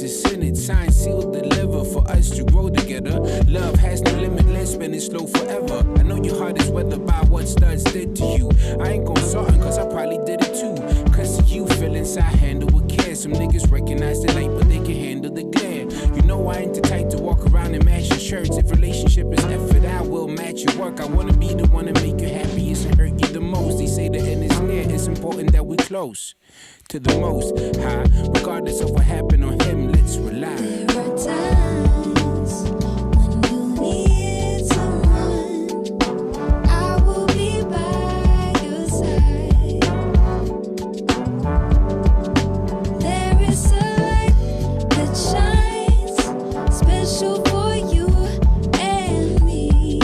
is in it. Sign, seal, deliver for us to grow together. Love has no limit, let's spend it slow forever. I know your heart is weathered by what studs did to you. I ain't gon' sortin' cause I probably did it too. Cause you feel inside, handle with care. Some niggas recognize the light, but they can handle the glare. You know I ain't the type to walk around in matching shirts. If relationship is effort, I will match your work. I wanna be the one to make you happiest and hurt you the most. They say the end is near, it's important that we close to the most high. Regardless of what happened on him, let's rely. There are times when you need someone. I will be by your side. There is a light that shines special for you and me.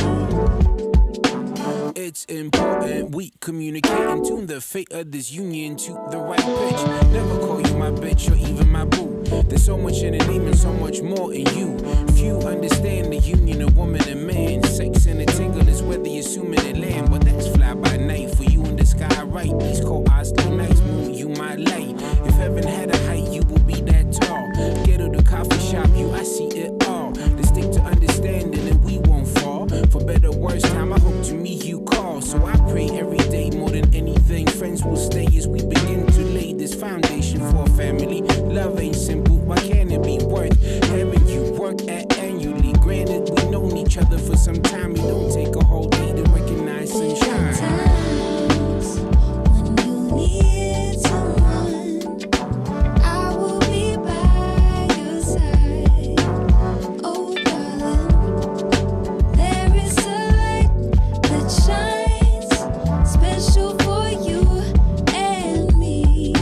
It's important we communicate and tune the fate of this union to the right pitch. Never call you my bitch or even my boo. There's so much in the name and so much more in you. Few understand the union of woman and man. Sex and a tingle is whether you're assuming it land. But that's fly by night for you in the sky, right? These cold eyes still nice, moon, you my light. If heaven had a height, you will be that tall. Get to the coffee shop, you, I see it all. The stick to understanding and we won't fall. For better or worse time, I hope to meet you call. So I pray every day more than anything. Friends will stay as we begin to lay this foundation for a family. Love ain't simple, why can't it be worth having you work at annually? Granted, we known each other for some time. You don't take a whole day to recognize sunshine. Times when you need someone, I will be by your side. Oh, darling, there is a light that shines special for you and me.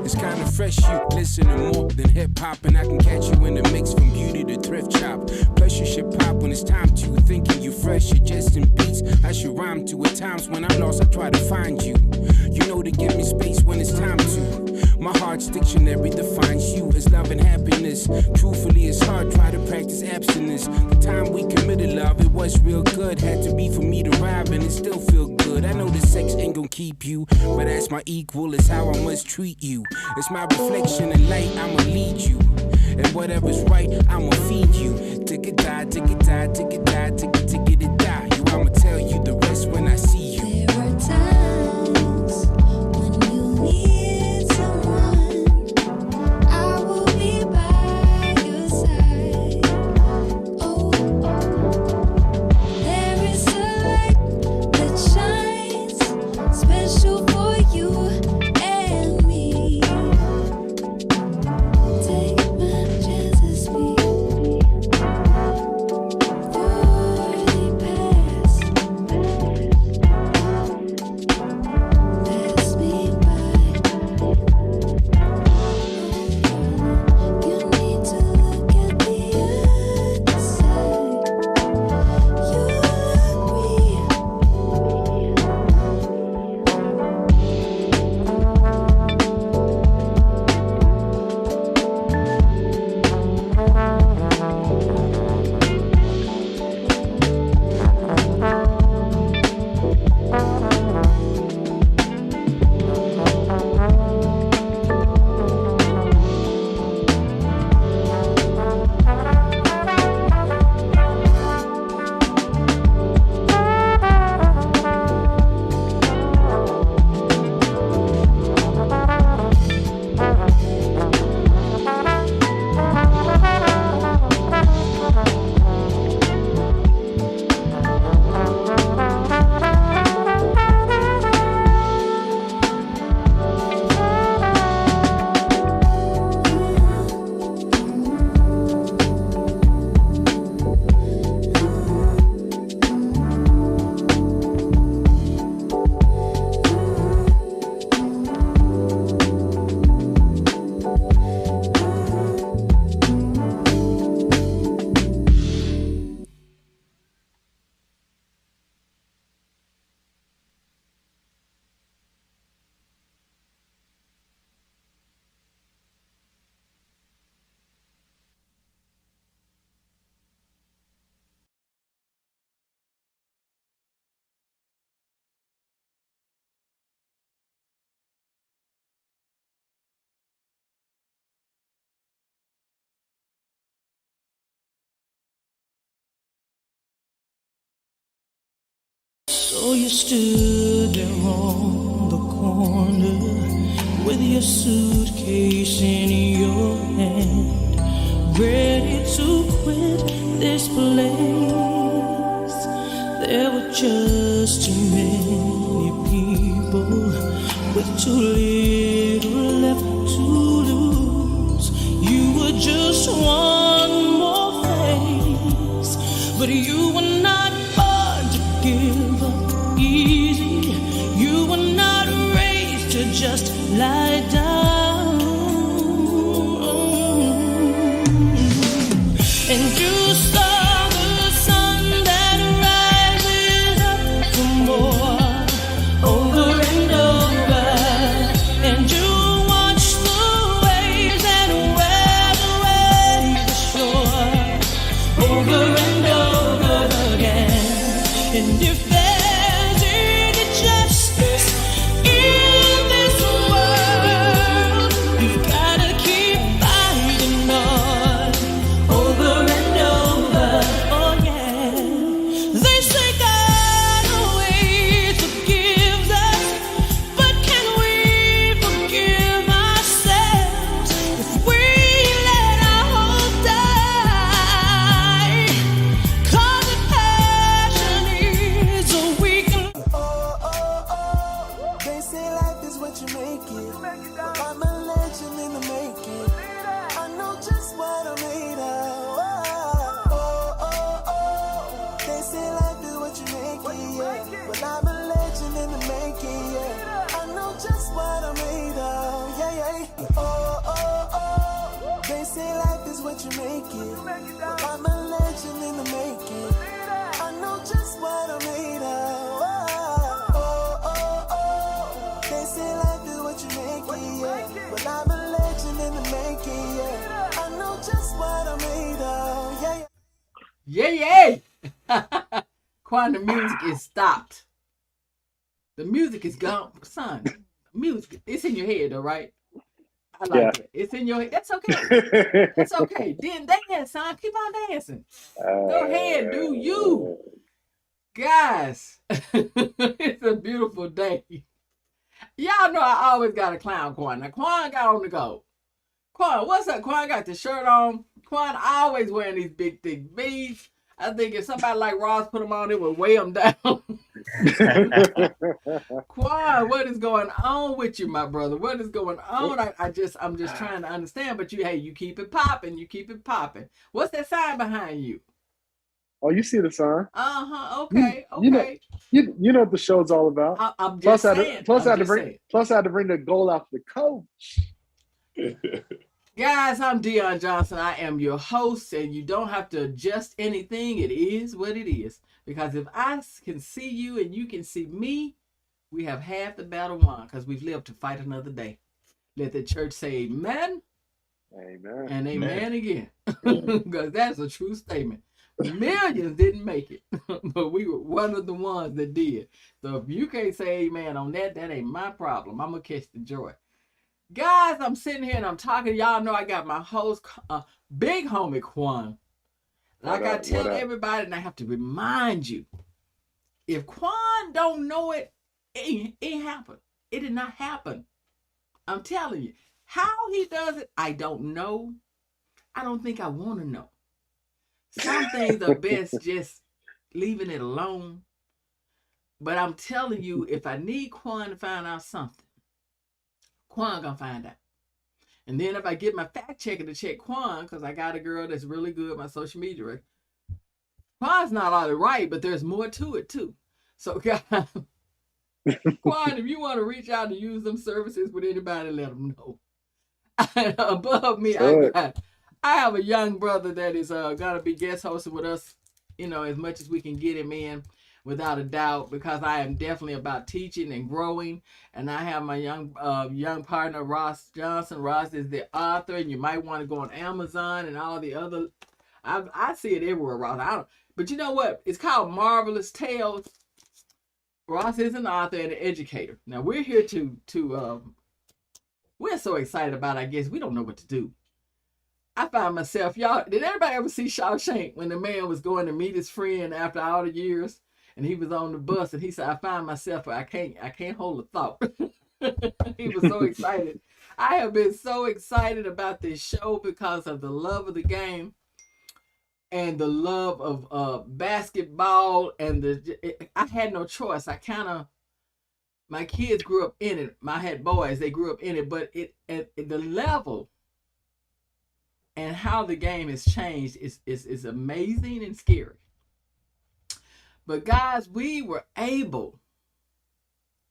It's kinda fresh, you listen to more than hip-hop. And I can catch you in the mix from beauty to thrift shop. Plus you should pop when it's time to. Thinking you fresh, you're just in beats I should rhyme to. At times when I'm lost, I try to find you. You know to give me space when it's time to. My heart's dictionary defines you as love and happiness. Truthfully, it's hard, try to practice abstinence. The time we committed love, it was real good. Had to be for me to ride, and it still feel good. I know the sex ain't gon' keep you, but as my equal, it's how I must treat you. It's my reflection in light, I'ma lead you. And whatever's right, I'ma feed you. Tick it die, tick it die, tick it die, tick it die. You, I'ma tell you the rest when I see you. There are times when you need someone. I will be by your side. Oh, there is a light that shines special for you and me. Take my chances. So you stood there on the corner with your suitcase in your hand, ready to quit this place. There were just too many people with too little left to lose. You were just one more face, but you were not born to give up easy. You were not raised to just lie down. And you saw the sun that rises up for more, over and over. And you watched the waves that wear away the shore, over and over again. And if there's any justice in this world, you've gotta keep fighting on, over and over. Oh yeah. They say God always forgives us, but can we forgive ourselves if we let our hope die? 'Cause the passion is a weakness. They say life is what you make it. I'm a legend in the making. I know just what I'm made of. They say life is what you make it, yeah. But I'm a legend in the making, yeah. I know just what I'm made of, yeah, yeah. They say life is what you make it. But I'm a legend in the making. I know just what I'm made of. They say life is what you make it, yeah. But I'm a legend in the making, yeah. I know just what I'm made of, yeah, yeah. Yeah. Quan, the music is stopped. The music is gone. Son, music, it's in your head though, right? I like it. It's in your head. That's okay. That's okay. Then dance, son. Keep on dancing. Go ahead, do you. Guys, it's a beautiful day. Y'all know I always got a clown Quan. Now, Quan got on the go. Quan, what's up? Quan got the shirt on. Quan always wearing these big, thick beads. I think if somebody like Ross put them on, it would weigh them down. Quan, what is going on with you, my brother? What is going on? I'm just trying to understand. But you keep it popping. You keep it popping. What's that sign behind you? Oh, you see the sign. Okay. You know what the show's all about. I'm just saying. I had to bring the goal out for the coach. Guys, I'm Dionne Johnson. I am your host, and you don't have to adjust anything. It is what it is. Because if I can see you and you can see me, we have half the battle won because we've lived to fight another day. Let the church say amen. Amen. And amen again. Because that's a true statement. Millions didn't make it, but we were one of the ones that did. So if you can't say amen on that, that ain't my problem. I'm going to catch the joy. Guys, I'm sitting here and I'm talking. Y'all know I got my host, Big Homie Quan. Like I tell everybody, and I have to remind you, if Quan don't know it, it ain't happened. It did not happen. I'm telling you. How he does it, I don't know. I don't think I want to know. Some things are best just leaving it alone. But I'm telling you, if I need Quan to find out something, Quan gonna find out. And then if I get my fact checker to check Quan, because I got a girl that's really good at my social media, Quan's not all right, but there's more to it too. So guys, Quan, if you want to reach out and use them services with anybody, let them know. Above me, I have a young brother that is gonna be guest hosting with us, as much as we can get him in, without a doubt, because I am definitely about teaching and growing. And I have my young partner, Ross Johnson. Ross is the author, and you might want to go on Amazon and all the other. I see it everywhere, Ross. But you know what? It's called Marvelous Tales. Ross is an author and an educator. Now we're here we're so excited about it, I guess we don't know what to do. I find myself, y'all, did everybody ever see Shawshank when the man was going to meet his friend after all the years? and he was on the bus, and he said, "I find myself, I can't hold a thought." He was so excited. I have been so excited about this show because of the love of the game and the love of basketball, and I had no choice. My kids grew up in it. I had boys; they grew up in it, but the level and how the game has changed is amazing and scary. But guys, we were able,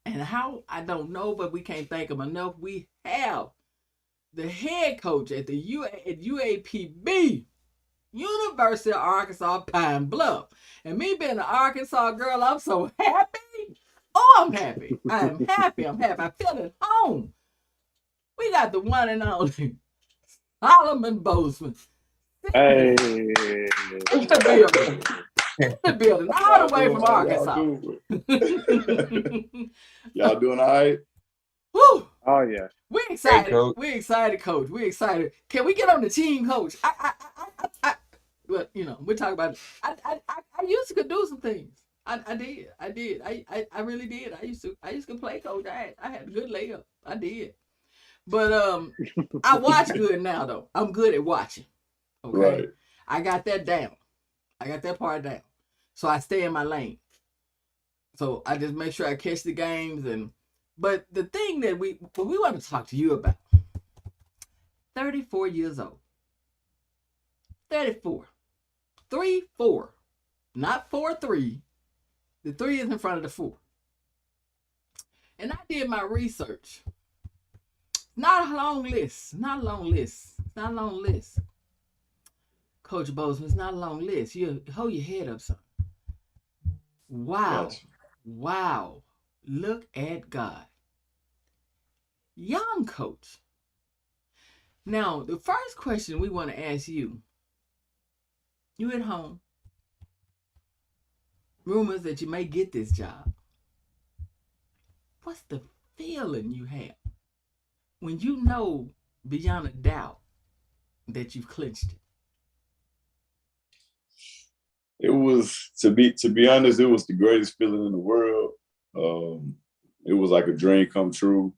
and how I don't know, but we can't thank them enough. We have the head coach at UAPB, University of Arkansas, Pine Bluff. And me being an Arkansas girl, I'm so happy. Oh, I'm happy. I'm happy. I'm feeling at home. We got the one and only Solomon Boseman. Hey. In the building, all the way from Arkansas. Y'all doing all right? Woo! Oh yeah. We're excited. Coach. We're excited, Coach. We're excited. Can we get on the team, Coach? Well, we're talking about. I used to do some things. I did. I really did. I used to play, Coach. I had a good layup. I did. But I watch good now though. I'm good at watching. Okay. Right. I got that down. I got that part down. So I stay in my lane. So I just make sure I catch the games but the thing that we want to talk to you about. 34 years old. 34. 3-4. Not 4-3. The 3 is in front of the 4. And I did my research. Not a long list. Coach Bozeman, it's not a long list. You hold your head up, son. Wow. Gotcha. Wow. Look at God. Young coach. Now, the first question we want to ask you at home. Rumors that you may get this job. What's the feeling you have when you know beyond a doubt that you've clinched it? It was, to be honest, it was the greatest feeling in the world. It was like a dream come true.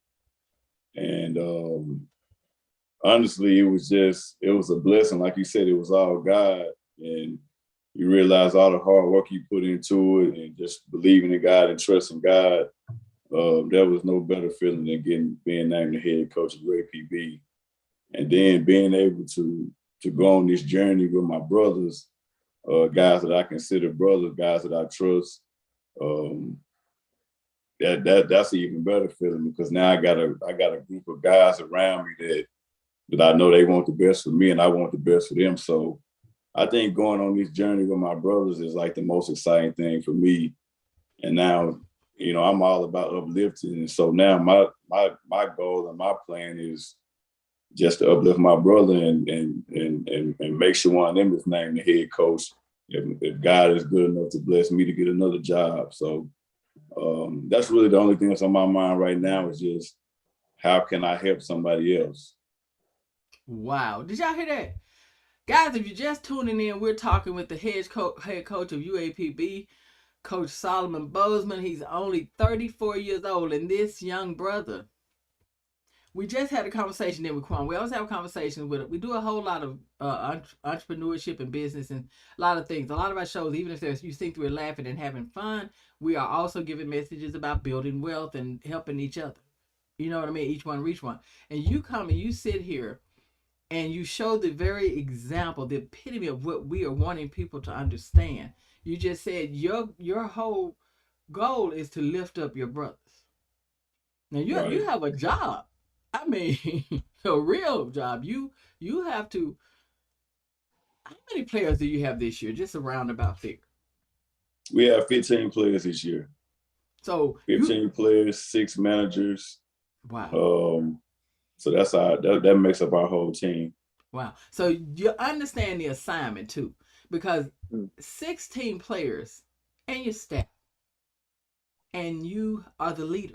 And honestly, it was a blessing. Like you said, it was all God. And you realize all the hard work you put into it and just believing in God and trusting God. There was no better feeling than being named the head coach of UAPB. And then being able to go on this journey with my brothers, guys that I consider brothers, guys that I trust. That's an even better feeling because now I got a group of guys around me that I know they want the best for me and I want the best for them. So I think going on this journey with my brothers is like the most exciting thing for me. And now, I'm all about uplifting. And so now my goal and my plan is just to uplift my brother and make sure one of them is named the head coach if God is good enough to bless me to get another job. So that's really the only thing that's on my mind right now is just how can I help somebody else? Wow. Did y'all hear that? Guys, if you're just tuning in, we're talking with the head coach of UAPB, Coach Solomon Bozeman. He's only 34 years old, and this young brother, we just had a conversation there with Quan. We always have a conversation with it. We do a whole lot of entrepreneurship and business and a lot of things. A lot of our shows, even if you think we're laughing and having fun, we are also giving messages about building wealth and helping each other. You know what I mean? Each one reach one. And you come and you sit here and you show the very example, the epitome of what we are wanting people to understand. You just said your whole goal is to lift up your brothers. Now you have a job. I mean, a real job. You have to. How many players do you have this year? Just a roundabout figure. We have 15 players this year. So 15 players, 6 managers. Wow. So that's that makes up our whole team. Wow. So you understand the assignment too, because 16 players and your staff, and you are the leader.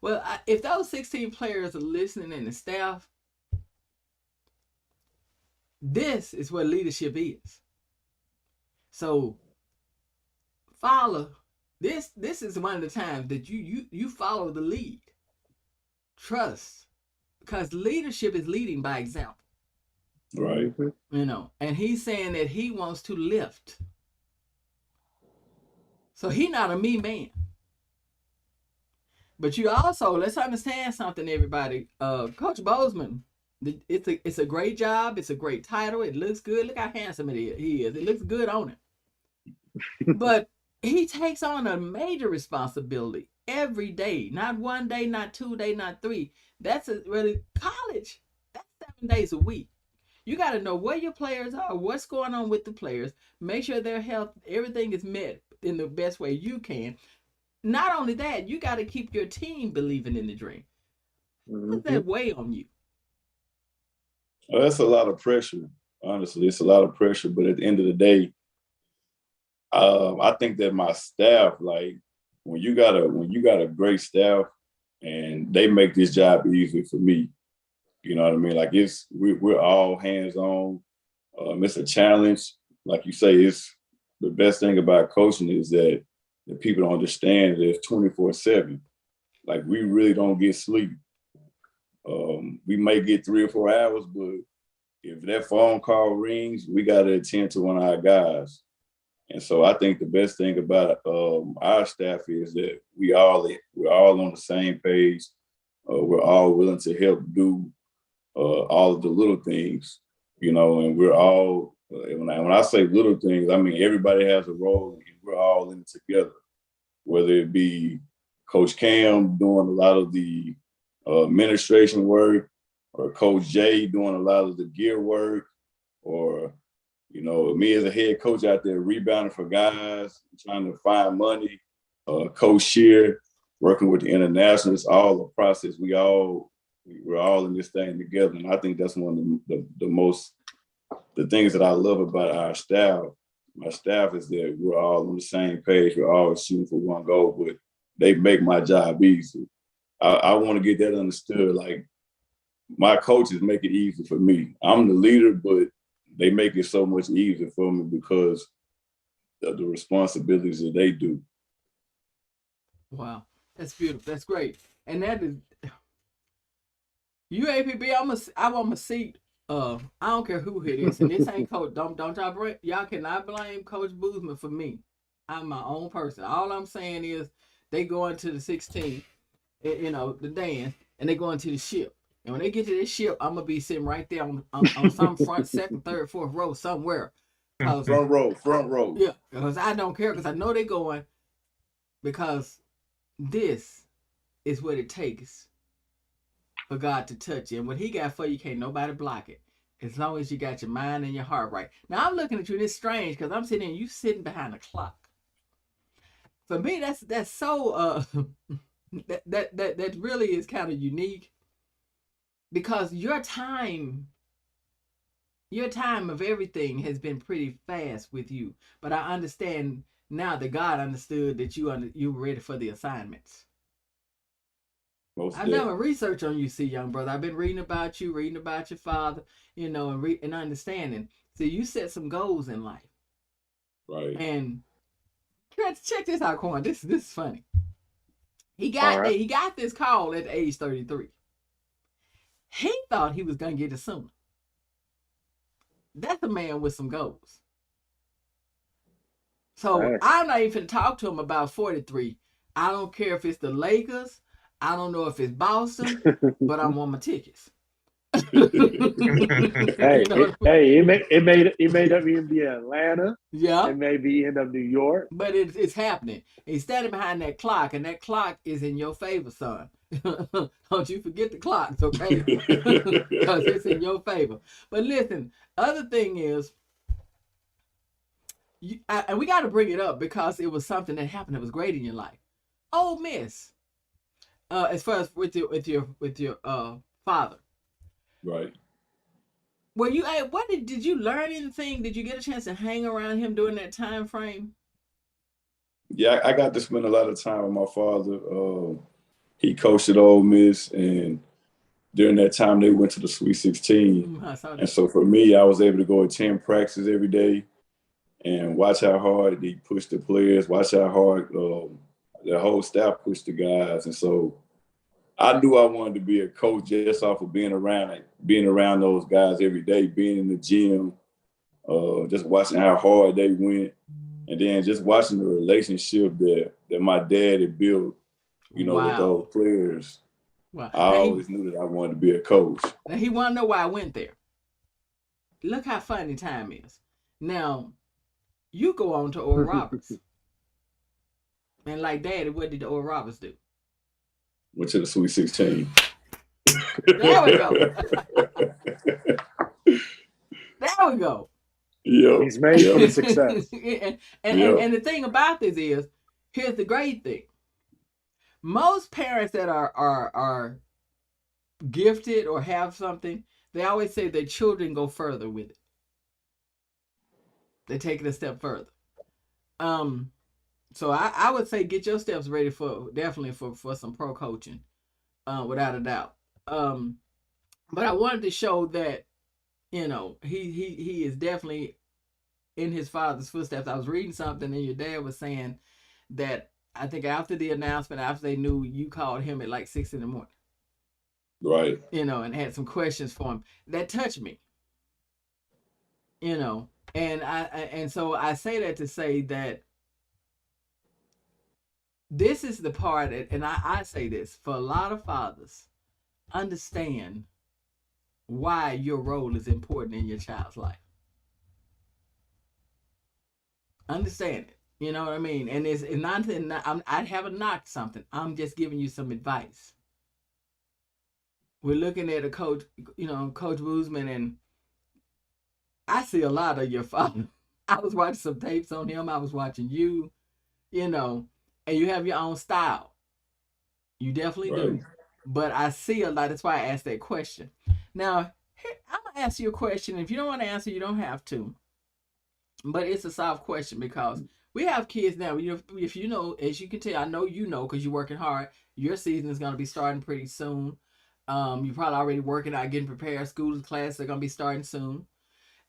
Well, if those 16 players are listening and the staff, this is what leadership is. So follow this. This is one of the times that you follow the lead. Trust, because leadership is leading by example. Right. You know, and he's saying that he wants to lift. So he's not a me man. But you also, let's understand something, everybody. Coach Bozeman, it's a great job. It's a great title. It looks good. Look how handsome he is. It looks good on him. But he takes on a major responsibility every day. Not one day, not 2 days, not 3. That's really college. That's 7 days a week. You got to know where your players are, what's going on with the players, make sure their health, everything is met in the best way you can. Not only that, you got to keep your team believing in the dream. What's that weigh on you? Well, that's a lot of pressure. Honestly, it's a lot of pressure. But at the end of the day, I think that my staff, like when you got a great staff, and they make this job easy for me. You know what I mean? Like we're all hands on. It's a challenge. Like you say, it's the best thing about coaching is that people don't understand that it's 24/7. Like we really don't get sleep. We may get 3 or 4 hours, but if that phone call rings, we got to attend to one of our guys. And so I think the best thing about our staff is that we're all on the same page. We're all willing to help do all of the little things, you know, and we're all, when I say little things, I mean, everybody has a role and we're all in it together, whether it be Coach Cam doing a lot of the administration work, or Coach Jay doing a lot of the gear work, or, you know, me as a head coach out there rebounding for guys, trying to find money, Coach Shear working with the internationals, all the process, we're all in this thing together. And I think that's one of the things that I love about our staff. My staff is that we're all on the same page. We're all shooting for one goal, but they make my job easy. I want to get that understood. Like my coaches make it easy for me. I'm the leader, but they make it so much easier for me because of the responsibilities that they do. Wow, that's beautiful. That's great. And that is UAPB. I want my seat. I don't care who it is, and this ain't coach. Don't y'all cannot blame Coach Bozeman for me. I'm my own person. All I'm saying is they go into the 16, you know, the dance, and they go into the ship. And when they get to this ship, I'm gonna be sitting right there on some front, second, third, fourth row somewhere. Front row. Yeah, because I don't care, because I know they're going, because this is what it takes for God to touch you. And what he got for you, can't nobody block it. As long as you got your mind and your heart right. Now I'm looking at you, and it's strange because I'm sitting, you sitting behind the clock. For me, that's so that really is kind of unique, because your time of everything has been pretty fast with you. But I understand now that God understood that you were ready for the assignments. I've done my research on you, see, young brother. I've been reading about you, reading about your father, you know, and understanding. So you set some goals in life. Right. And check this out, Quan. This is funny. He got this call at age 33. He thought he was gonna get it sooner. That's a man with some goals. So I'm not even talk to him about 43. I don't care if it's the Lakers. I don't know if it's Boston, but I want my tickets. It may not even be Atlanta. Yeah. It may be end up New York. But it's happening. He's standing behind that clock, and that clock is in your favor, son. Don't you forget the clocks, okay? Because it's in your favor. But listen, other thing is, and we got to bring it up because it was something that happened that was great in your life. Ole Miss, as far as with your father. Right. Were you? What did you learn anything? Did you get a chance to hang around him during that time frame? Yeah, I got to spend a lot of time with my father. He coached at Ole Miss, and during that time they went to the Sweet 16. And so for me, I was able to go attend practices every day. and watch how hard they push the players, watch how hard the whole staff pushed the guys. And so I knew I wanted to be a coach just off of being around those guys every day, being in the gym, just watching how hard they went, and then just watching the relationship that my dad had built, with those players. Wow. I always knew that I wanted to be a coach. Now he want to know why I went there. Look how funny time is. Now, you go on to Oral Roberts. And like Daddy, what did the Oral Roberts do? Went to the Sweet 16. There we go. There we go. Yeah, he's made for success. And the thing about this is, here's the great thing. Most parents that are gifted or have something, they always say their children go further with it. They take it a step further. So I would say get your steps ready for some pro coaching, without a doubt. But I wanted to show that, he is definitely in his father's footsteps. I was reading something and your dad was saying that I think after the announcement, after they knew, you called him at like 6 a.m. Right. And had some questions for him. That touched me. And so I say that to say that this is the part, and I say this, for a lot of fathers, understand why your role is important in your child's life. Understand it. You know what I mean? And it's not I haven't knocked something. I'm just giving you some advice. We're looking at a coach, Coach Bozeman, and I see a lot of your father. I was watching some tapes on him. I was watching you, and you have your own style. You definitely do. But I see a lot. That's why I asked that question. Now, I'm going to ask you a question. If you don't want to answer, you don't have to. But it's a soft question because we have kids now. If you know, as you can tell, I know you know because you're working hard. Your season is going to be starting pretty soon. You're probably already working out, getting prepared. School classes are going to be starting soon.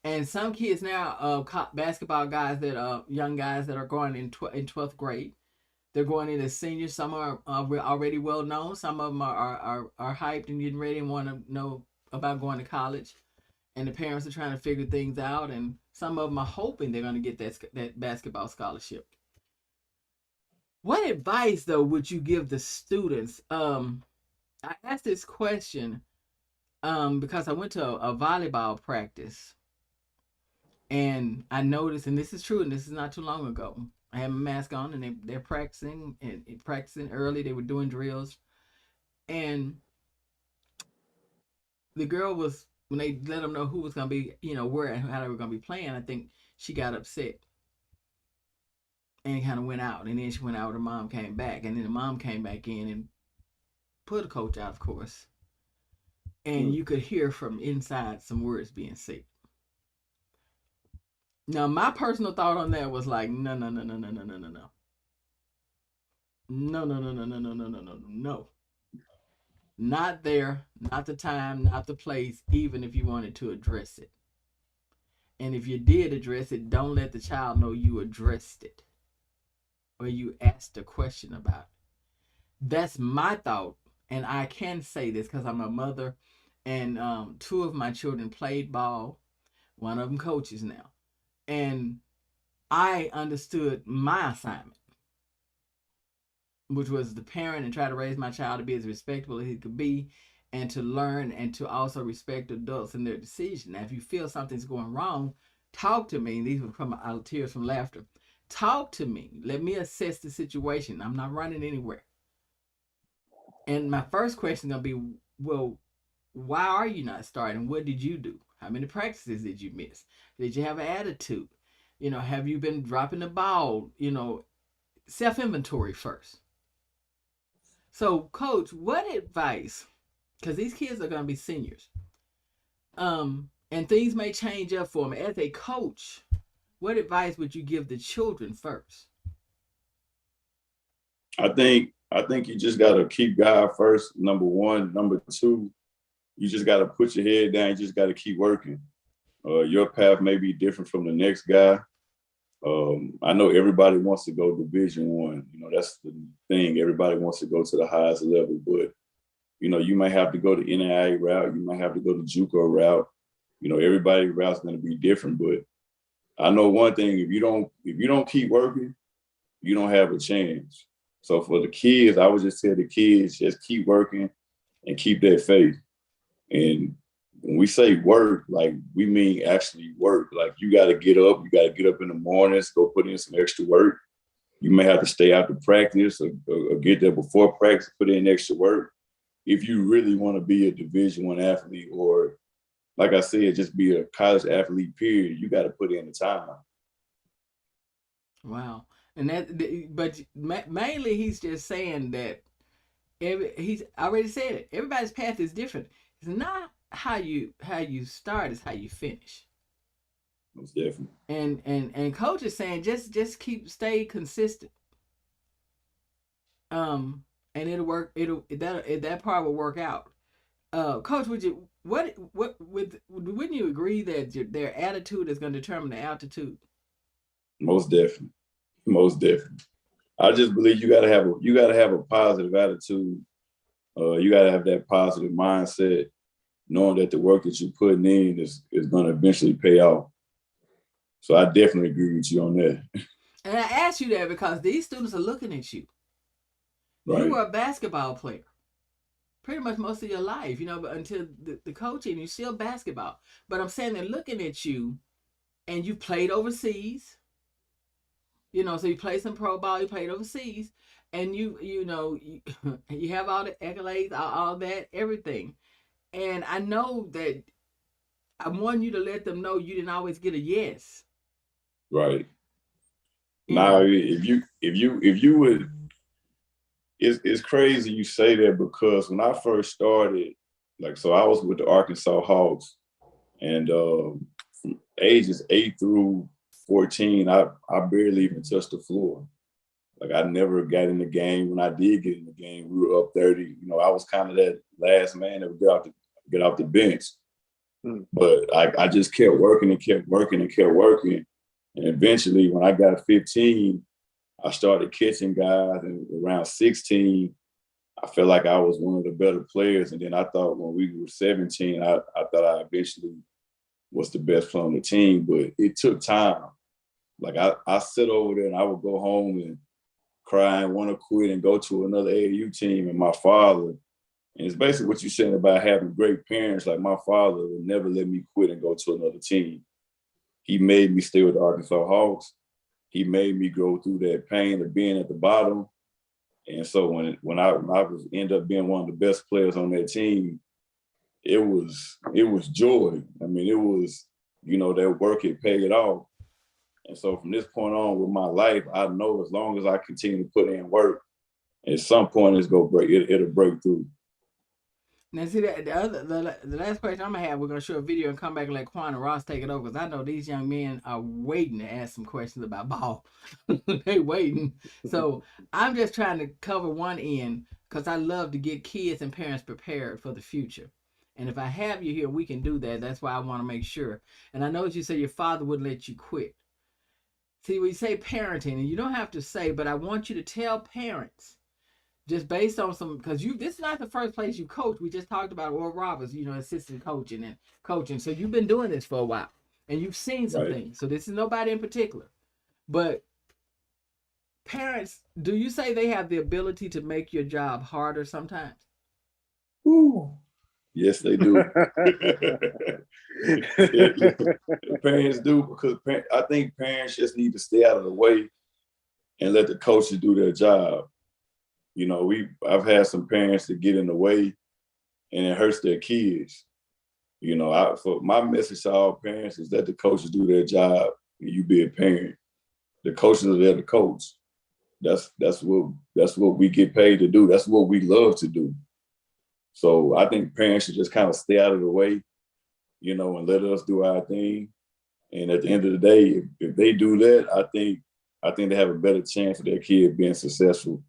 And some kids now, basketball guys young guys that are going in 12th grade, they're going in as seniors. Some are already well known. Some of them are hyped and getting ready and want to know about going to college. And the parents are trying to figure things out. And some of them are hoping they're going to get that basketball scholarship. What advice, though, would you give the students? I asked this question because I went to a volleyball practice. And I noticed, and this is true, and this is not too long ago, I had my mask on, and they're practicing, and practicing early. They were doing drills. And the girl was, when they let them know who was going to be, where and how they were going to be playing, I think she got upset and kind of went out. And then she went out, her mom came back. And then the mom came back in and put the coach out, of course. And you could hear from inside some words being said. Now, my personal thought on that was like, no. Not there, not the time, not the place, even if you wanted to address it. And if you did address it, don't let the child know you addressed it or you asked a question about it. That's my thought. And I can say this because I'm a mother and 2 of my children played ball. One of them coaches now. And I understood my assignment, which was the parent and try to raise my child to be as respectable as he could be and to learn and to also respect adults in their decision. Now, if you feel something's going wrong, talk to me. And these will come out of tears from laughter. Talk to me. Let me assess the situation. I'm not running anywhere. And my first question is going to be, well, why are you not starting? What did you do? How many practices did you miss? Did you have an attitude? Have you been dropping the ball? Self-inventory first. So, Coach, what advice, because these kids are going to be seniors, and things may change up for them. As a coach, what advice would you give the children first? I think you just got to keep God first, number one. Number two, you just got to put your head down. You just got to keep working. Your path may be different from the next guy, I know everybody wants to go Division One. You know, that's the thing. Everybody wants to go to the highest level, but you know, you might have to go the NAIA route. You might have to go the JUCO route. You know, everybody's route's going to be different. But I know one thing: if you don't keep working, you don't have a chance. So for the kids, I would just tell the kids, just keep working and keep that faith. And when we say work, like we mean actually work. Like you got to get up. You got to get up in the mornings, go put in some extra work. You may have to stay after practice or get there before practice, put in extra work. If you really want to be a Division I athlete, or like I said, just be a college athlete, period, you got to put in the time. Wow. And but mainly he's just saying that he's already said it. Everybody's path is different. It's not how you start, it's how you finish. Most definitely. And coach is saying just stay consistent. And it'll work. That part will work out. Coach, wouldn't you agree that their attitude is going to determine the altitude? Most definitely. Most definitely. I just believe you gotta have a positive attitude. You gotta have that positive mindset, knowing that the work that you're putting in is gonna eventually pay off. So I definitely agree with you on that. And I ask you that because these students are looking at you. Right. You were a basketball player pretty much most of your life, you know, but until the coaching, you're still basketball. But I'm saying they're looking at you, and you played overseas. You know, so you played some pro ball, you played overseas, and you have all the accolades, all that, everything. And I know that I want you to let them know you didn't always get a yes. Right. Now, if you would, it's crazy you say that, because when I first started, like, so I was with the Arkansas Hawks, and from ages 8 through 14, I barely even touched the floor. Like, I never got in the game. When I did get in the game, we were up 30. You know, I was kind of that last man that would get off the bench. But I just kept working and kept working and kept working. And eventually, when I got 15, I started catching guys. And around 16, I felt like I was one of the better players. And then I thought when we were 17, I thought I eventually was the best player on the team. But it took time. Like, I sit over there and I would go home and cry and want to quit and go to another AAU team. And my father, and it's basically what you're saying about having great parents. Like, my father would never let me quit and go to another team. He made me stay with the Arkansas Hawks. He made me go through that pain of being at the bottom. And so when I was end up being one of the best players on that team, it was joy. I mean, it was, you know, that work had paid off. And so from this point on with my life, I know as long as I continue to put in work, at some point it'll break through. Now, see, the last question I'm gonna have, we're gonna show a video and come back and let Quan and Ross take it over, because I know these young men are waiting to ask some questions about ball. They waiting. So I'm just trying to cover one end, because I love to get kids and parents prepared for the future. And if I have you here, we can do that. That's why I want to make sure. And I know that you say your father wouldn't let you quit. See, we say parenting, and you don't have to say, but I want you to tell parents, just based on some, because this is not the first place you coach. We just talked about Oral Roberts, you know, assistant coaching and coaching. So you've been doing this for a while, and you've seen some things. So this is nobody in particular. But parents, do you say they have the ability to make your job harder sometimes? Ooh. Yes, they do. Parents do, because I think parents just need to stay out of the way and let the coaches do their job. You know, I've had some parents that get in the way, and it hurts their kids. You know, so my message to all parents is that the coaches do their job, and you be a parent. The coaches are there to coach. That's what we get paid to do. That's what we love to do. So I think parents should just kind of stay out of the way, you know, and let us do our thing. And at the end of the day, if they do that, I think they have a better chance of their kid being successful.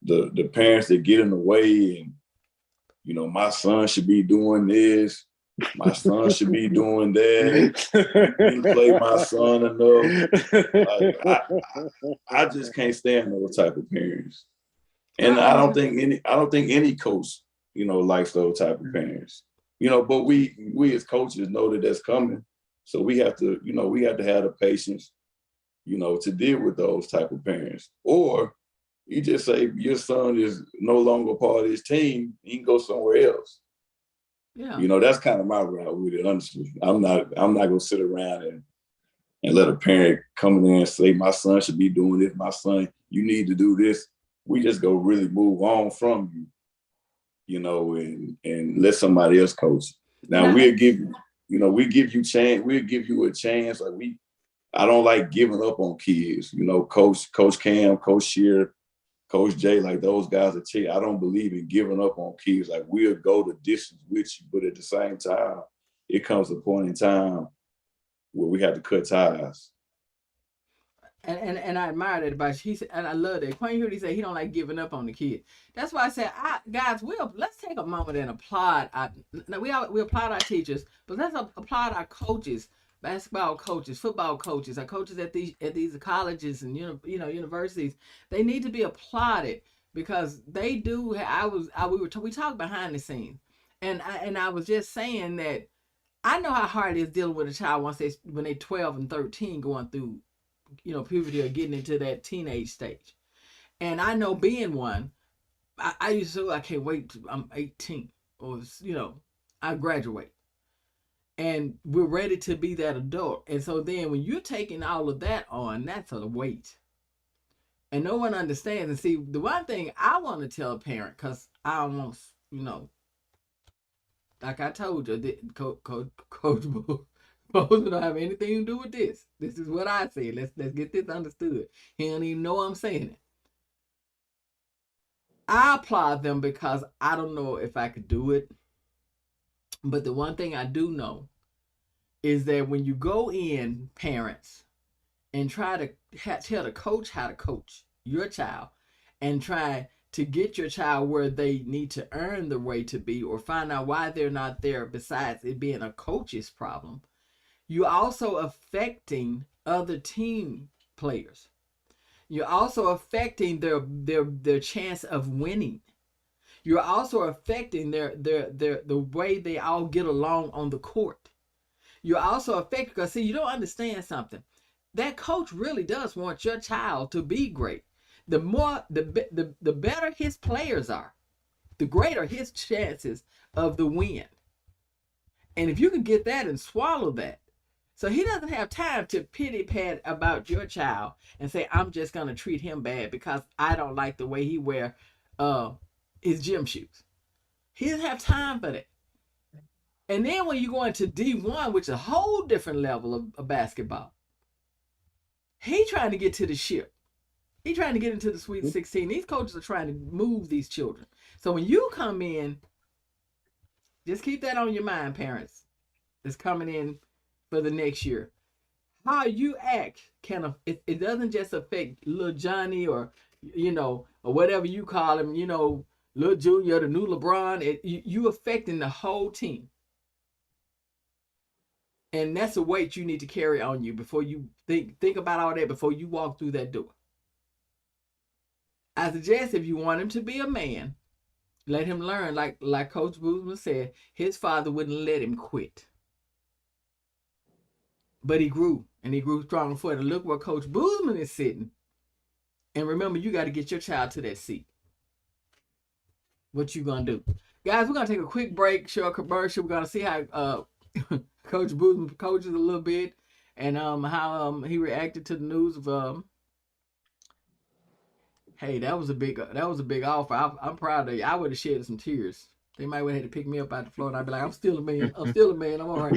The parents that get in the way and, you know, my son should be doing this, my son should be doing that. Didn't play my son enough. Like, I just can't stand those type of parents. And I don't think any coach, you know, likes those type of parents. You know, but we as coaches know that that's coming. So we have to, you know, have the patience, you know, to deal with those type of parents. Or you just say your son is no longer part of this team, he can go somewhere else. Yeah. You know, that's kind of my route with it, honestly. I'm not gonna sit around and let a parent come in there and say, my son should be doing this, my son, you need to do this. We just go really move on from you, you know, and let somebody else coach. Now we'll give you, you know, we'll give you a chance. Like I don't like giving up on kids, you know, Coach Cam, Coach Shear, Coach Jay, like those guys are I don't believe in giving up on kids. Like we'll go the distance with you, but at the same time, it comes a point in time where we have to cut ties. And I admire that about you. And I love that. Quan, you heard he say he don't like giving up on the kid. That's why I said, guys, let's take a moment and applaud. We applaud our teachers, but let's applaud our coaches, basketball coaches, football coaches, our coaches at these colleges and universities. They need to be applauded because they do. We talked behind the scenes, and I was just saying that I know how hard it is dealing with a child when they're 12 and 13 going through, you know, puberty or getting into that teenage stage. And I know being one, I used to say, I can't wait till I'm 18 or, you know, I graduate. And we're ready to be that adult. And so then when you're taking all of that on, that's a weight. And no one understands. And see, the one thing I want to tell a parent, because I almost, you know, like I told you, Coach Boseman don't have anything to do with this. This is what I say. Let's get this understood. He don't even know I'm saying it. I applaud them because I don't know if I could do it. But the one thing I do know is that when you go in, parents, and try to tell the coach how to coach your child and try to get your child where they need to earn the way to be or find out why they're not there besides it being a coach's problem, you're also affecting other team players. You're also affecting their chance of winning. You're also affecting the way they all get along on the court. You're also affecting, because see, you don't understand something. That coach really does want your child to be great. The better his players are, the greater his chances of the win. And if you can get that and swallow that, so he doesn't have time to pity pat about your child and say, I'm just going to treat him bad because I don't like the way he wear his gym shoes. He doesn't have time for that. And then when you go into D1, which is a whole different level of basketball, he trying to get to the ship. He trying to get into the Sweet 16. These coaches are trying to move these children. So when you come in, just keep that on your mind, parents. That's coming in for the next year. How you act it doesn't just affect little Johnny or, you know, or whatever you call him, you know, little Junior, the new LeBron. You affecting the whole team. And that's a weight you need to carry on you before you think about all that before you walk through that door. I suggest if you want him to be a man, let him learn, like Coach Bozeman said, his father wouldn't let him quit. But he grew, and he grew strong for it. And look where Coach Bozeman is sitting. And remember, you got to get your child to that seat. What you going to do? Guys, we're going to take a quick break, show a commercial. We're going to see how Coach Bozeman coaches a little bit and how he reacted to the news of hey, that was a big offer. I'm proud of you. I would have shed some tears. They might have had to pick me up out the floor and I'd be like, I'm still a man. I'm all right.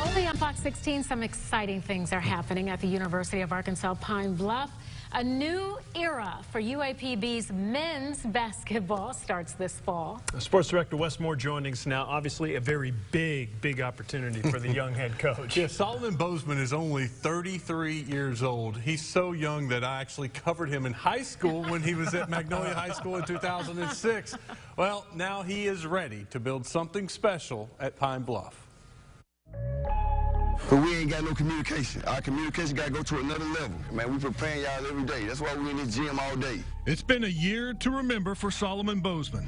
Only on Fox 16, some exciting things are happening at the University of Arkansas Pine Bluff. A new era for UAPB's men's basketball starts this fall. Sports Director Wes Moore joining us now. Obviously a very big opportunity for the young head coach. Yeah, Solomon Boseman is only 33 years old. He's so young that I actually covered him in high school when he was at Magnolia High School in 2006. Well, now he is ready to build something special at Pine Bluff. But we ain't got no communication. Our communication got to go to another level. Man, we preparing y'all every day. That's why we in this gym all day. It's been a year to remember for Solomon Boseman.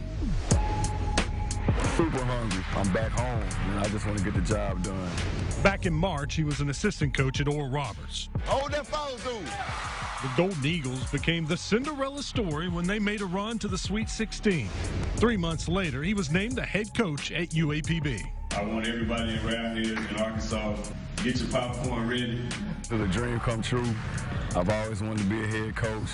Super hungry. I'm back home, and I just want to get the job done. Back in March, he was an assistant coach at Oral Roberts. Hold that foul zone. The Golden Eagles became the Cinderella story when they made a run to the Sweet 16. 3 months later, he was named the head coach at UAPB. I want everybody around here in Arkansas, get your popcorn ready. It's a dream come true. I've always wanted to be a head coach,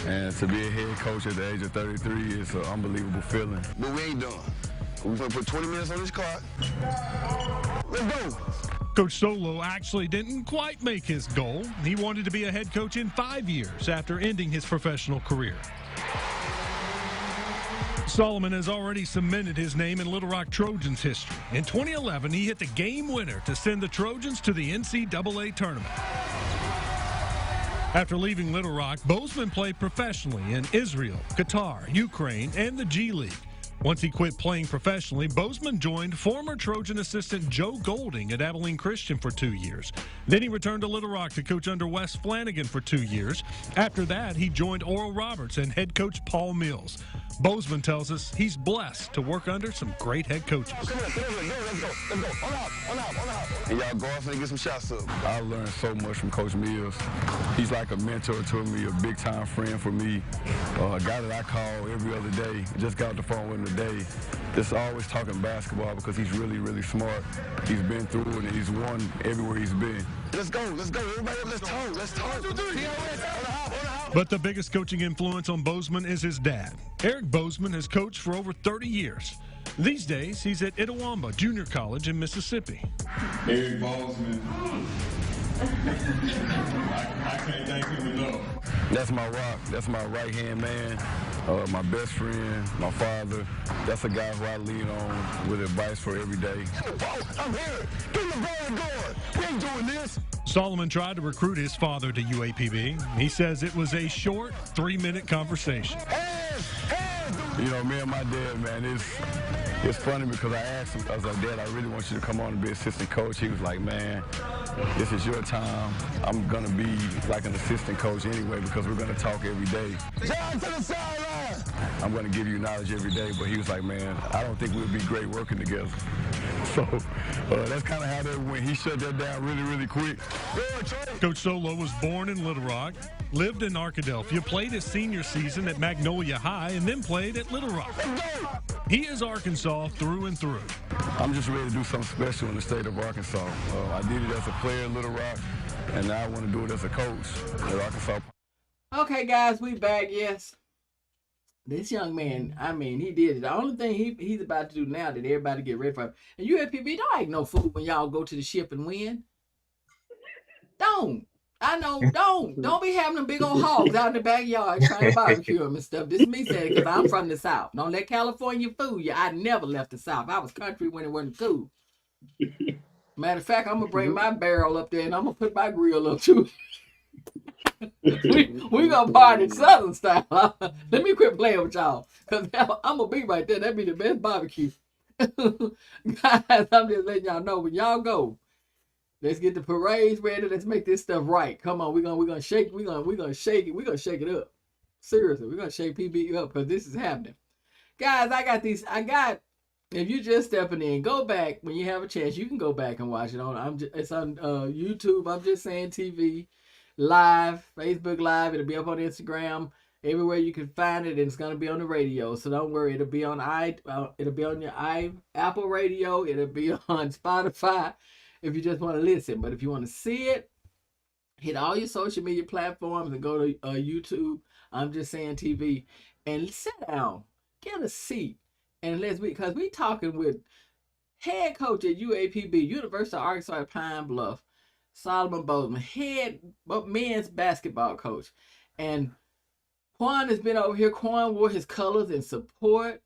and to be a head coach at the age of 33 is an unbelievable feeling. But we ain't done. We're going to put 20 minutes on this clock. Let's go. Coach Solo actually didn't quite make his goal. He wanted to be a head coach in 5 years after ending his professional career. Solomon has already cemented his name in Little Rock Trojans history. In 2011, he hit the game winner to send the Trojans to the NCAA Tournament. After leaving Little Rock, Boseman played professionally in Israel, Qatar, Ukraine, and the G League. Once he quit playing professionally, Boseman joined former Trojan assistant Joe Golding at Abilene Christian for 2 years. Then he returned to Little Rock to coach under Wes Flanagan for 2 years. After that, he joined Oral Roberts and head coach Paul Mills. Boseman tells us he's blessed to work under some great head coaches. Let's go. On out. And y'all go off and get some shots up. I learned so much from Coach Mills. He's like a mentor to me, a big-time friend for me, a guy that I call every other day. Just got off the phone with him today. Just always talking basketball because he's really smart. He's been through it and he's won everywhere he's been. Let's go. Everybody, let's talk. But the biggest coaching influence on Boseman is his dad. Eric Boseman has coached for over 30 years. These days, he's at Itawamba Junior College in Mississippi. Eric Bozeman. I can't thank him enough. That's my rock. That's my right-hand man, my best friend, my father. That's a guy who I lean on with advice for every day. I'm here. Get the ball going. We ain't doing this. Solomon tried to recruit his father to UAPB. He says it was a short 3-minute conversation. You know, me and my dad, man, it's funny because I asked him, I was like, Dad, I really want you to come on and be assistant coach. He was like, man, this is your time. I'm going to be like an assistant coach anyway because we're going to talk every day. John to the sideline! I'm going to give you knowledge every day, but he was like, man, I don't think we'll be great working together. So that's kind of how that went. He shut that down really quick. Coach Solo was born in Little Rock, lived in Arkadelphia, played his senior season at Magnolia High, and then played at Little Rock. He is Arkansas through and through. I'm just ready to do something special in the state of Arkansas. I did it as a player in Little Rock, and now I want to do it as a coach at Arkansas. Okay, guys, we back, yes. This young man, I mean, he did it. The only thing he's about to do now that everybody get ready for him. And UAPB, don't act no fool when y'all go to the ship and win. Don't. I know, don't be having them big old hogs out in the backyard trying to barbecue them and stuff. This is me saying it because I'm from the South. Don't let California fool you. I never left the South. I was country when it wasn't cool. Matter of fact, I'm going to bring my barrel up there and I'm going to put my grill up too. we going to party Southern style. Let me quit playing with y'all because I'm going to be right there. That'd be the best barbecue. Guys, I'm just letting y'all know when y'all go. Let's get the parades ready. Let's make this stuff right. Come on, we're gonna shake. We're gonna shake it. We're gonna shake it up. Seriously, we're gonna shake PB up because this is happening. Guys, I got these. If you just stepping in, go back when you have a chance. You can go back and watch it on. It's on YouTube. I'm just saying TV, live, Facebook Live. It'll be up on Instagram. Everywhere you can find it, and it's gonna be on the radio. So don't worry. It'll be on it'll be on your Apple Radio. It'll be on Spotify. If you just want to listen, but if you want to see it, hit all your social media platforms and go to YouTube. I'm just saying TV, and sit down, get a seat, and because we talking with head coach at UAPB, University of Arkansas at Pine Bluff, Solomon Boseman, head men's basketball coach, And Quan has been over here. Quan wore his colors in support.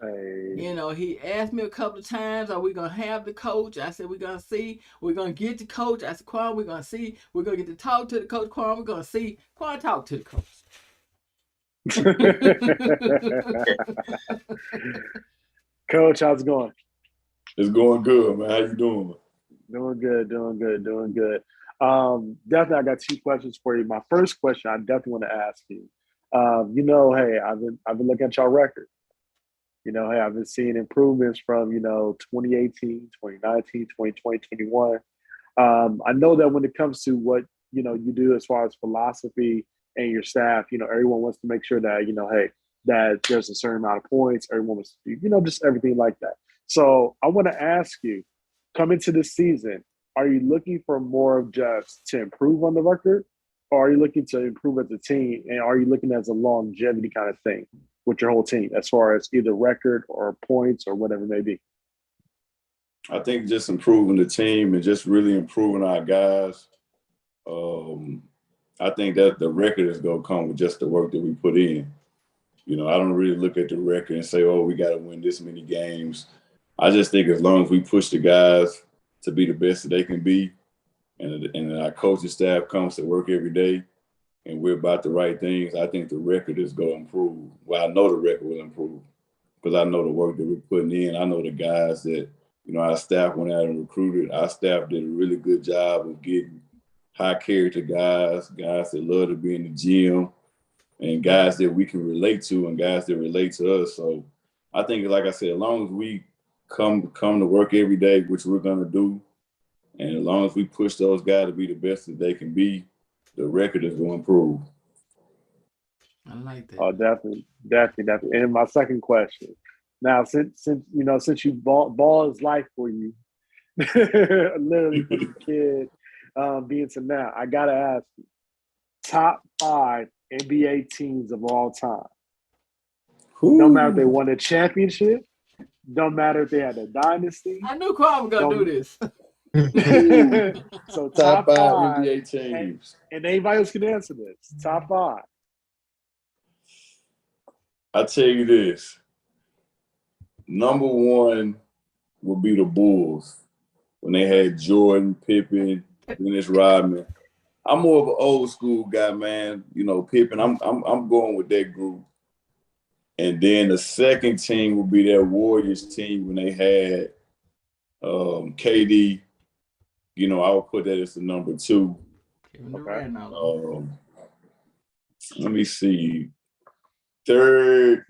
Hey. You know, he asked me a couple of times, are we going to have the coach? I said, we're going to see. We're going to get the coach. I said, Quan, we're going to see. We're going to get to talk to the coach. Quan, we're going to see. Quan, talk to the coach. Coach, how's it going? It's going good, man. How you doing? Doing good. Definitely, I got 2 questions for you. My first question, I definitely want to ask you. Hey, I've been looking at your record. Hey, I've been seeing improvements from 2018, 2019, 2020, 21. I know that when it comes to what you do as far as philosophy and your staff, everyone wants to make sure that hey, that there's a certain amount of points. Everyone wants to do, just everything like that. So I want to ask you, coming to this season, are you looking for more of just to improve on the record, or are you looking to improve as a team, and are you looking as a longevity kind of thing with your whole team as far as either record or points or whatever it may be? I think just improving the team and just really improving our guys. I think that the record is going to come with just the work that we put in. I don't really look at the record and say, oh, we got to win this many games. I just think as long as we push the guys to be the best that they can be, and our coaching staff comes to work every day, and we're about the right things, I think the record is going to improve. Well, I know the record will improve because I know the work that we're putting in. I know the guys that, our staff went out and recruited. Our staff did a really good job of getting high character guys that love to be in the gym, and guys that we can relate to and guys that relate to us. So I think, like I said, as long as we come to work every day, which we're going to do, and as long as we push those guys to be the best that they can be, the record is going to improve. I like that. Oh, definitely. And my second question. Now, since you ball is life for you, literally from the kid being to now, I gotta ask you, top 5 NBA teams of all time. Ooh. No matter if they won a championship, don't matter if they had a dynasty. I knew Quan was gonna do this. So top 5 5 NBA teams. And anybody else can answer this. Top 5. I tell you this. Number 1 would be the Bulls when they had Jordan, Pippen, Dennis Rodman. I'm more of an old school guy, man. Pippen. I'm going with that group. And then the second team would be that Warriors team when they had KD. I would put that as the number 2. Okay. Let me see. Third,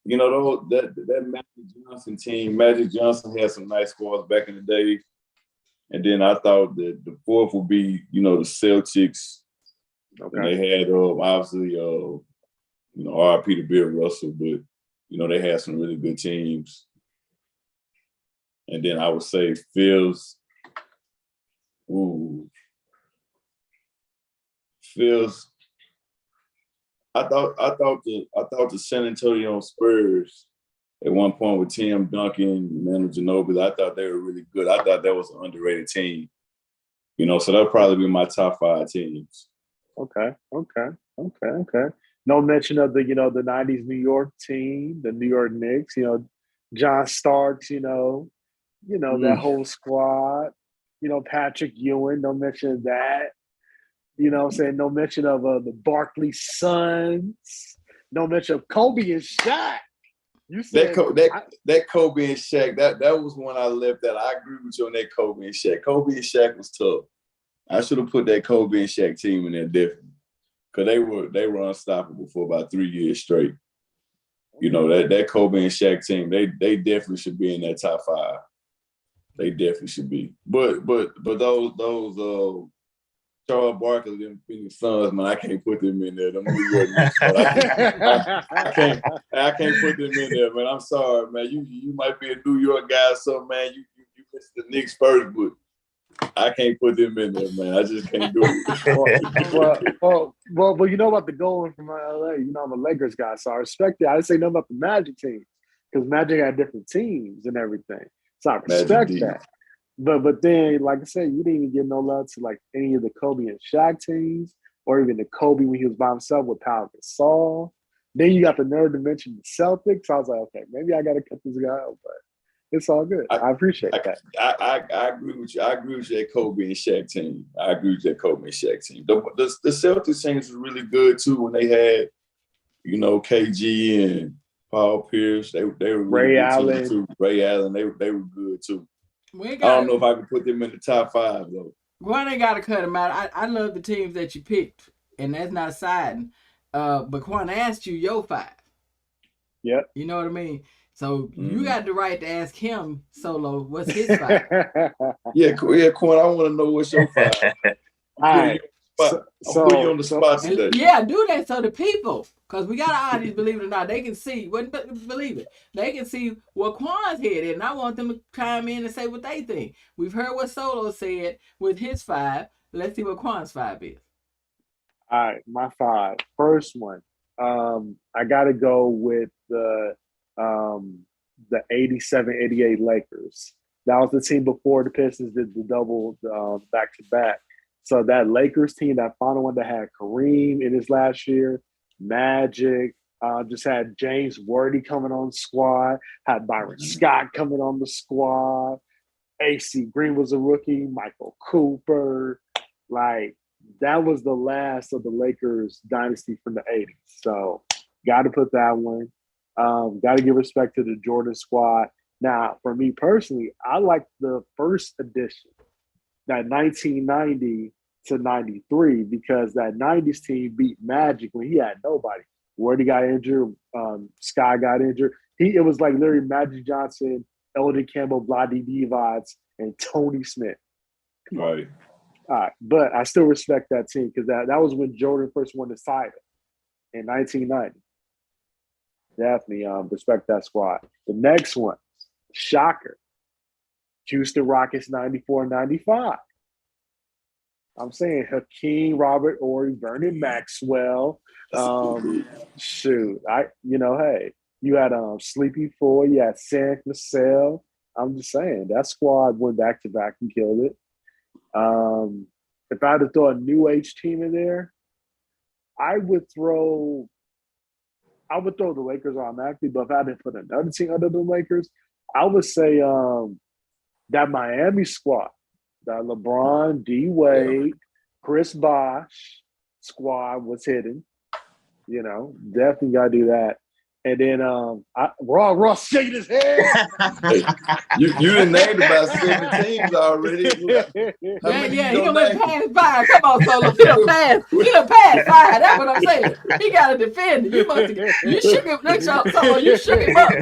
that Magic Johnson team. Magic Johnson had some nice scores back in the day. And then I thought that the 4th would be, the Celtics. Okay. And they had obviously, RIP to Bill Russell, but they had some really good teams. And then I would say Phil's. I thought the San Antonio Spurs at one point with Tim Duncan, Manu Ginobili, I thought they were really good. I thought that was an underrated team. So that'll probably be my top 5 teams. Okay. No mention of the 90s New York team, the New York Knicks, John Starks, that whole squad, Patrick Ewing, no mention of that. I'm saying? No mention of the Barkley Sons. No mention of Kobe and Shaq. You said that Kobe and Shaq, that was when I left that. I agree with you on that Kobe and Shaq. Kobe and Shaq was tough. I should have put that Kobe and Shaq team in there different. Because they were unstoppable for about 3 years straight. That Kobe and Shaq team, they definitely should be in that top 5. They definitely should be. But those Charles Barkley, them Phoenix Suns, man, I can't put them in there. Them New York Knicks, I can't put them in there, man. I'm sorry, man. You might be a New York guy or something, man. You missed the Knicks first, but I can't put them in there, man. I just can't do it. Well, you know about the going from LA. I'm a Lakers guy, so I respect it. I didn't say nothing about the Magic team because Magic had different teams and everything. So I respect that. But then, like I said, you didn't even get no love to like any of the Kobe and Shaq teams, or even the Kobe when he was by himself with Pau Gasol. Then you got the nerve to mention the Celtics. I was like, okay, maybe I got to cut this guy out, but it's all good. I appreciate that. I agree with you. I agree with that Kobe and Shaq team. I agree with that Kobe and Shaq team. The Celtics teams were really good too when they had, you know, KG and Paul Pierce. They were really Ray Allen too. Ray Allen. They were good too. I don't know if I can put them in the top 5 though. Quan ain't got to cut them out. I love the teams that you picked, and that's not siding. But Quan asked you your 5. Yep. You know what I mean? So you got the right to ask him solo what's his 5. yeah, Quan, I want to know what's your 5. All right. I'll put you on the spot today. Yeah, do that so the people, because we got an audience, believe it or not, they can see, wouldn't believe it, they can see what Quan's head is, and I want them to chime in and say what they think. We've heard what Solo said with his 5. Let's see what Quan's 5 is. All right, my 5. First one, I got to go with the 87-88 Lakers. That was the team before the Pistons did the double back-to-back. So that Lakers team, that final one that had Kareem in his last year, Magic, just had James Worthy coming on the squad, had Byron Scott coming on the squad, AC Green was a rookie, Michael Cooper. Like, that was the last of the Lakers dynasty from the 80s. So got to put that one. Got to give respect to the Jordan squad. Now, for me personally, I like the first edition, that 1990 to 93, because that 90s team beat Magic when he had nobody. Worthy got injured, Sky got injured. It was like literally Magic Johnson, Elden Campbell, Vlade Divac, and Tony Smith. Right. All right, but I still respect that team because that was when Jordan first won the title in 1990. Definitely respect that squad. The next one, shocker, Houston Rockets 94-95. I'm saying Hakeem, Robert Horry, Vernon Maxwell. Shoot, hey, you had Sleepy Floyd, you had Sam Cassell. I'm just saying that squad went back to back and killed it. If I had to throw a new age team in there, I would throw the Lakers automatically, but if I had to put another team under the Lakers, I would say that Miami squad, that LeBron, D Wade, Chris Bosh squad was hidden. Definitely gotta do that. And then Ross shaking his head. you done named about 7 teams already. He done went past 5. Come on, Solo. He done passed 5. That's what I'm saying. He got to defend it. You shook him. Next y'all, Solo, you shook him up.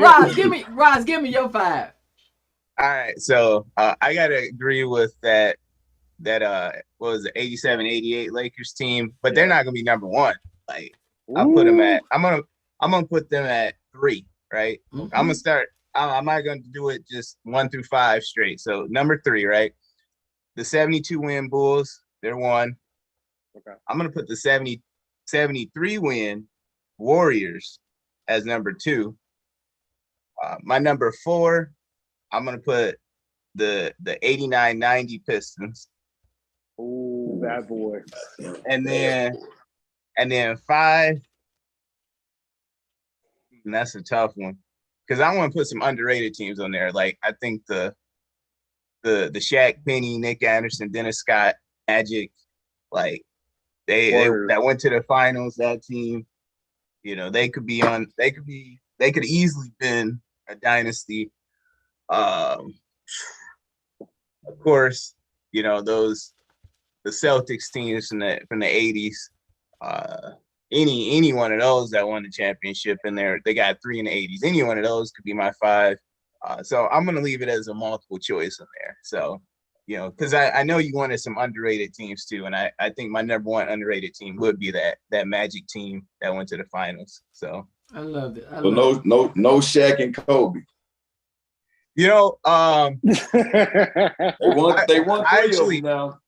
Ross, give me your 5. All right, so I gotta agree with that. What was the 87-88 Lakers team? But they're not gonna be number 1. Like, I'll put them at. I'm gonna put them at 3. Right. Mm-hmm. I'm gonna start. I'm not gonna do it just 1 through 5 straight. So number 3, right? The 72 win Bulls. They're 1. Okay. I'm gonna put the 73 win Warriors as number 2. My number 4. I'm gonna put the 89-90 Pistons. Oh, bad boy. And then 5. And that's a tough one because I want to put some underrated teams on there. Like, I think the Shaq Penny, Nick Anderson, Dennis Scott, Magic, like they that went to the finals. That team, they could easily been a dynasty. Of course, the Celtics teams from the 80s. Any one of those that won the championship in there, they got 3 in the 80s. Any one of those could be my 5. So I'm gonna leave it as a multiple choice in there. So, because I know you wanted some underrated teams too, and I think my number 1 underrated team would be that Magic team that went to the finals. So I loved it. No Shaq and Kobe. They won 3 actually now.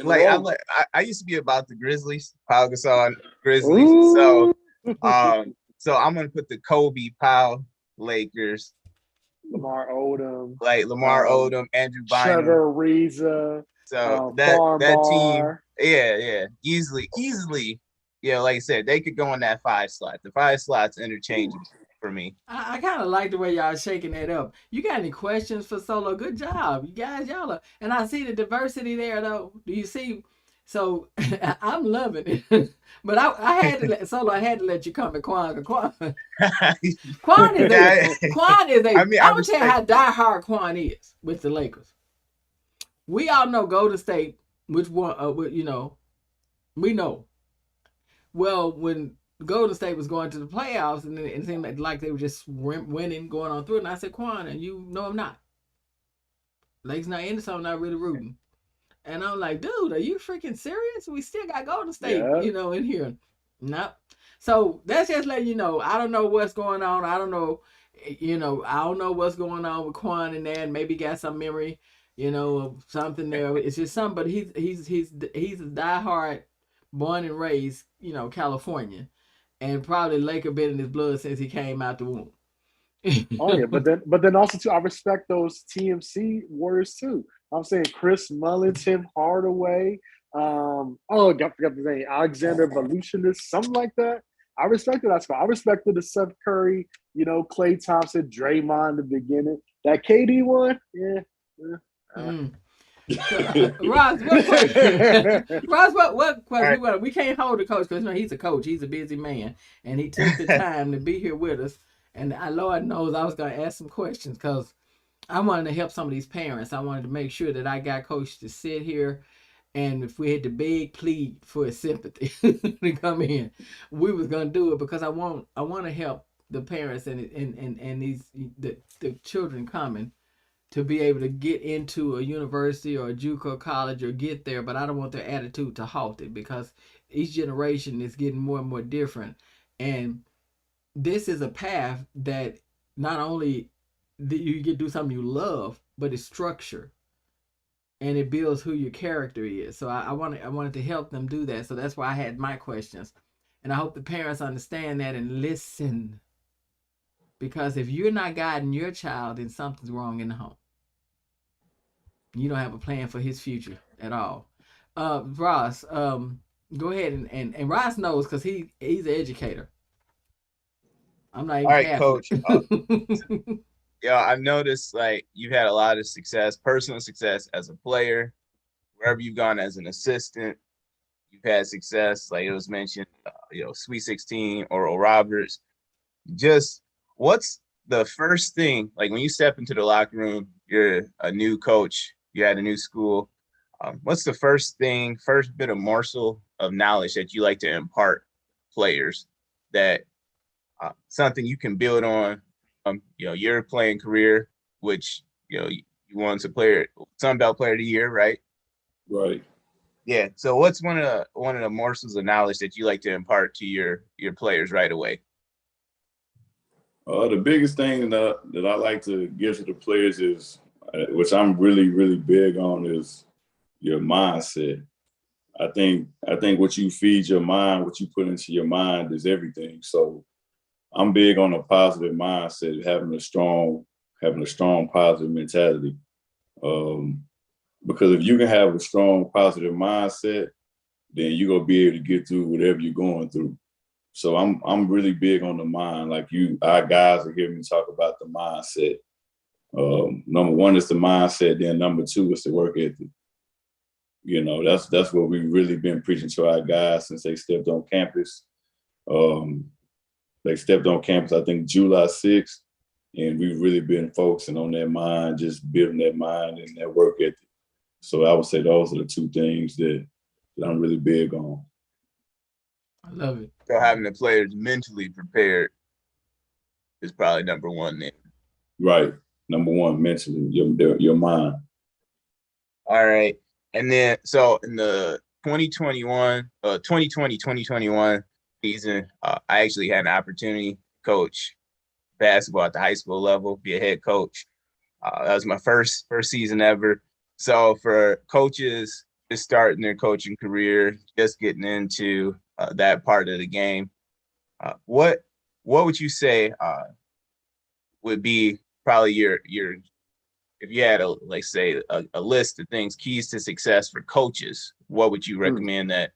I used to be about the Grizzlies, Pau Gasol Grizzlies. Ooh. So I'm gonna put the Kobe Pau Lakers, Lamar Odom, like Lamar Odom, Andrew Bynum, Trevor Ariza, so that team, Farmar. easily, like I said, they could go on that 5 slot. The 5 slots interchangeable for me. I kind of like the way y'all shaking that up. You got any questions for Solo? Good job, you guys. Y'all are, and I see the diversity there, though. Do you see? So I'm loving it. But I had to let Solo. I had to let you come at Quan. Quan is a. I mean, I'm gonna tell you how diehard Quan is with the Lakers. We all know Golden State, which one? We know. Well, when Golden State was going to the playoffs, and it seemed like they were just winning, going on through it. And I said, Quan, and you know I'm not. Lakers not in it, so I'm not really rooting. And I'm like, dude, are you freaking serious? We still got Golden State, in here. Nope. So that's just letting you know. I don't know what's going on. I don't know, I don't know what's going on with Quan and that. Maybe got some memory, of something there. It's just something. But he's a diehard, born and raised, Californian, and probably Laker been in his blood since he came out the womb. Oh yeah, but then also too, I respect those TMC Warriors too. I'm saying Chris Mullin, Tim Hardaway, I forgot the name, Alexander Volusianis, something like that. I respected that squad. I respected the Seth Curry, Klay Thompson, Draymond in the beginning. That KD one, Ross, what question? Ross, what question? Right. We can't hold the coach because he's a coach. He's a busy man, and he took the time to be here with us. And Lord knows I was going to ask some questions because I wanted to help some of these parents. I wanted to make sure that I got Coach to sit here, and if we had to beg, plead for his sympathy to come in, we was going to do it because I want to help the parents and the children coming to be able to get into a university or a JUCO college or get there, but I don't want their attitude to halt it because each generation is getting more and more different. And this is a path that not only you get to do something you love, but it's structure and it builds who your character is. So I wanted to help them do that. So that's why I had my questions. And I hope the parents understand that and listen. Because if you're not guiding your child, then something's wrong in the home. You don't have a plan for his future at all. Ross, go ahead and Ross knows because he's an educator. I'm not even all right, Coach. I've noticed you've had a lot of success, personal success as a player, wherever you've gone as an assistant. You've had success, like it was mentioned, Sweet 16, Oral Roberts. Just what's the first thing, when you step into the locker room, you're a new coach, you had a new school. What's the first bit of morsel of knowledge that you like to impart players that something you can build on, your playing career, which, you won Sun Belt Player of the Year, right? Right. Yeah. So what's one of the morsels of knowledge that you like to impart to your players right away? The biggest thing that I like to give to the players is, which I'm really, really big on, is your mindset. I think what you feed your mind, what you put into your mind is everything. So I'm big on a positive mindset, having a strong positive mentality. Because if you can have a strong positive mindset, then you're gonna be able to get through whatever you're going through. So I'm really big on the mind. Our guys are hearing me talk about the mindset. Number one is the mindset, then number two is the work ethic. That's what we've really been preaching to our guys since they stepped on campus. They stepped on campus, I think, July 6th, and we've really been focusing on that mind, just building that mind and that work ethic. So I would say those are the two things that I'm really big on. I love it. So having the players mentally prepared is probably number one there. Right. Number one, mentally, your mind. All right. And then, so in the 2020-2021 season, I actually had an opportunity to coach basketball at the high school level, be a head coach. That was my first season ever. So for coaches just starting their coaching career, just getting into that part of the game, what would you say would be probably your if you had a list of things, keys to success for coaches, what would you recommend that,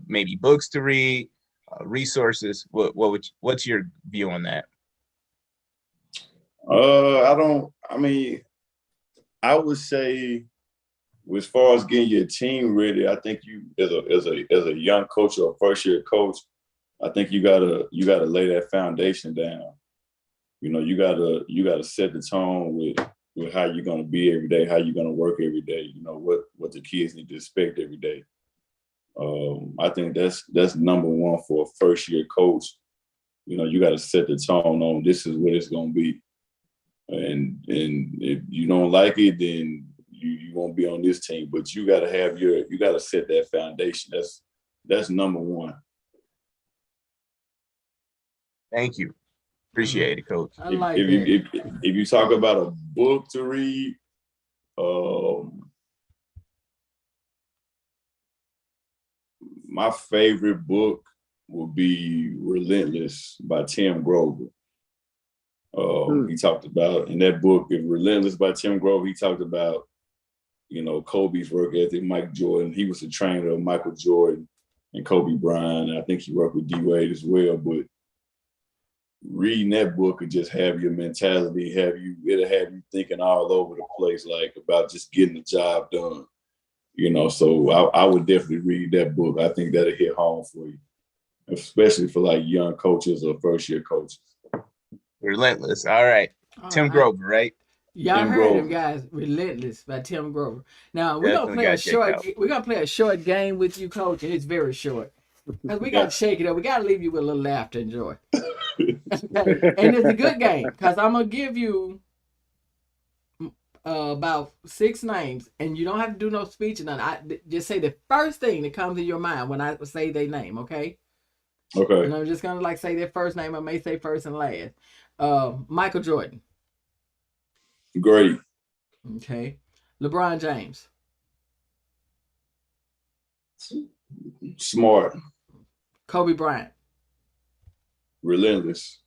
maybe books to read, resources? What's your view on that? I would say, as far as getting your team ready, I think you as a young coach or a first year coach, I think you gotta lay that foundation down. You gotta set the tone with how you're gonna be every day, how you're gonna work every day. What the kids need to expect every day. I think that's number one for a first year coach. You got to set the tone on this is what it's gonna be, and if you don't like it, then you won't be on this team. But you got to set that foundation. That's number one. Thank you. Appreciate it, Coach. I like if you talk about a book to read, my favorite book would be Relentless by Tim Grover. He talked about, in that book, Relentless by Tim Grover, he talked about, Kobe's work ethic, Mike Jordan. He was the trainer of Michael Jordan and Kobe Bryant. And I think he worked with D-Wade as well. But reading that book could just have your mentality, it'll have you thinking all over the place, like about just getting the job done. So I would definitely read that book. I think that'll hit home for you, especially for like young coaches or first year coaches. Relentless. All right. Tim Grover, right? Y'all heard him, guys. Relentless by Tim Grover. Now we're gonna play a short game with you, Coach, and it's very short. Because we gotta shake it up. We gotta leave you with a little laughter and joy. And it's a good game because I'm gonna give you about 6 names, and you don't have to do no speech or nothing. I just say the first thing that comes to your mind when I say their name, okay? Okay. And I'm just gonna say their first name. I may say first and last. Michael Jordan. Great. Okay. LeBron James. Smart. Kobe Bryant. Relentless.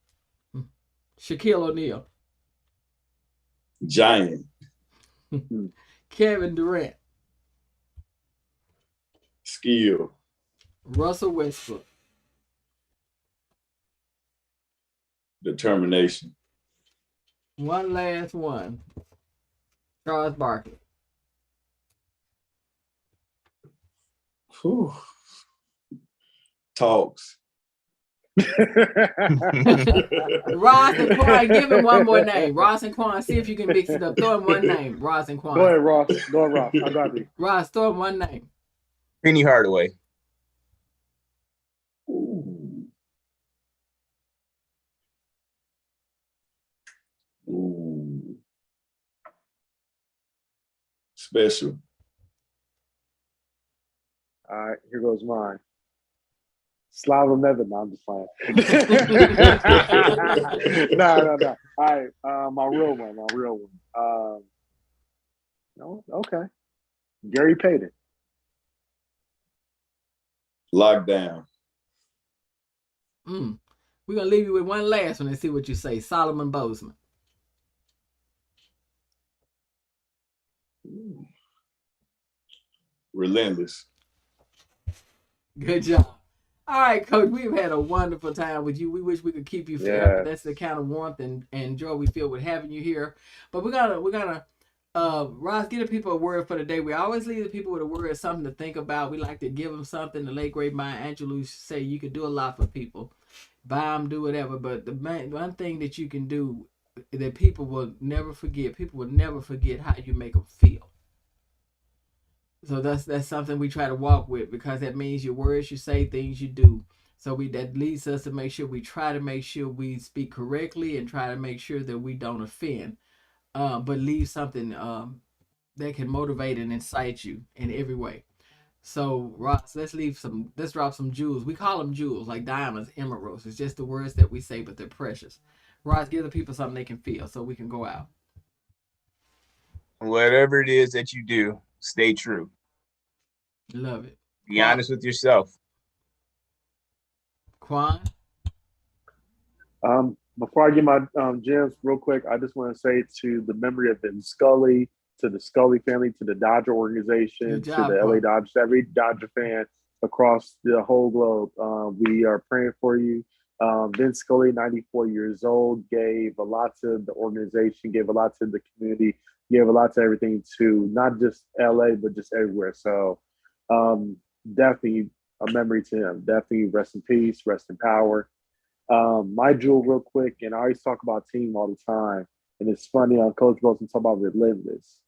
Shaquille O'Neal. Giant. Kevin Durant. Skill. Russell Westbrook. Determination. One last one. Charles Barkley. Whew. Talks. Ross and Quan, give him one more name. Ross and Quan, see if you can mix it up. Throw him one name. Ross and Quan. Go ahead, Ross. I got you. Ross, throw him one name. Penny Hardaway. Ooh. Special. All right, here goes mine. Slava Method. No, I'm just playing. No. All right, my real one. No, okay. Gary Payton. Lockdown. We're gonna leave you with one last one and see what you say. Solomon Bozeman. Relentless. Good job. All right, Coach, we've had a wonderful time with you. We wish we could keep you forever. That's the kind of warmth and joy we feel with having you here. But we're gonna Ross, give the people a word for the day. We always leave the people with a word, something to think about. We like to give them something. The late great Maya Angelou say you can do a lot for people. Buy them, do whatever. But the one thing that you can do that people will never forget, how you make them feel. So that's something we try to walk with, because that means your words you say, things you do. So that leads us to make sure we speak correctly and try to make sure that we don't offend, but leave something that can motivate and incite you in every way. So Ross, let's drop some jewels. We call them jewels, like diamonds, emeralds. It's just the words that we say, but they're precious. Ross, give the people something they can feel so we can go out. Whatever it is that you do, stay true. Love it. Be honest with yourself. Quan? Before I get my gems real quick, I just want to say to the memory of Vin Scully, to the Scully family, to the Dodger organization, Good to job, the LA Quan. Dodgers, every Dodger fan across the whole globe. We are praying for you. Vin Scully, 94 years old, gave a lot to the organization, gave a lot to the community, gave a lot to everything to not just LA, but just everywhere. So definitely a memory to him. Definitely rest in peace, rest in power. My jewel, real quick, and I always talk about team all the time, and it's funny on Coach Boseman talk about relentless.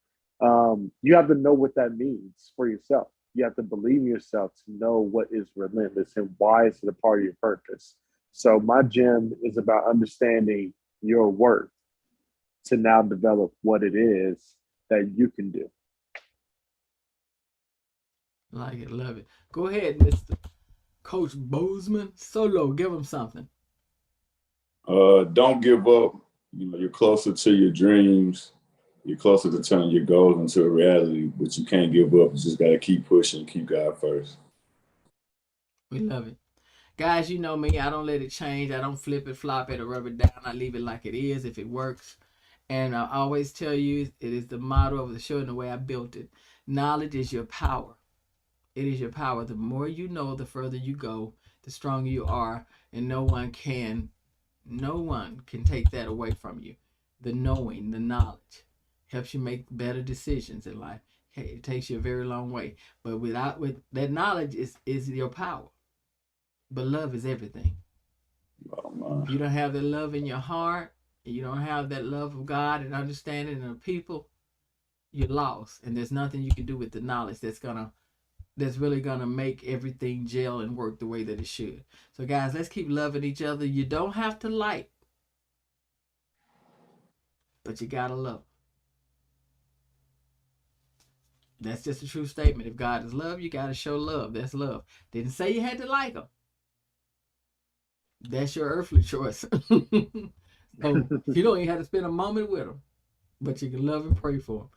You have to know what that means for yourself. You have to believe in yourself to know what is relentless and why it's a part of your purpose. So my gem is about understanding your worth to now develop what it is that you can do. Like it, love it. Go ahead, Mr. Coach Bozeman. Solo, give him something. Don't give up. You know, you're closer to your dreams. You're closer to turning your goals into a reality, but you can't give up. You just got to keep pushing, keep God first. We love it. Guys, you know me. I don't let it change. I don't flip it, flop it, or rub it down. I leave it like it is if it works. And I always tell you, it is the motto of the show and the way I built it. Knowledge is your power. It is your power. The more you know, the further you go, the stronger you are, and no one can take that away from you. The knowing, the knowledge helps you make better decisions in life. It takes you a very long way. But with that knowledge is your power. But love is everything. Oh, if you don't have that love in your heart, and you don't have that love of God and understanding of people, you're lost. And there's nothing you can do with the knowledge that's really gonna make everything gel and work the way that it should. So guys, let's keep loving each other. You don't have to like, but you gotta love. That's just a true statement. If God is love, you gotta show love. That's love. Didn't say you had to like him. That's your earthly choice. So you don't even have to spend a moment with him, but you can love and pray for him.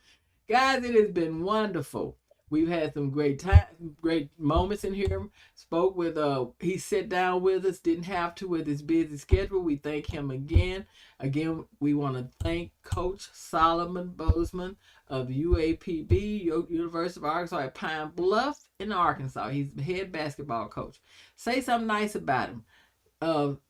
Guys, it has been wonderful. We've had some great moments in here. Spoke with, he sat down with us, didn't have to with his busy schedule. We thank him again. Again, we want to thank Coach Solomon Boseman of the UAPB, University of Arkansas at Pine Bluff in Arkansas. He's the head basketball coach. Say something nice about him.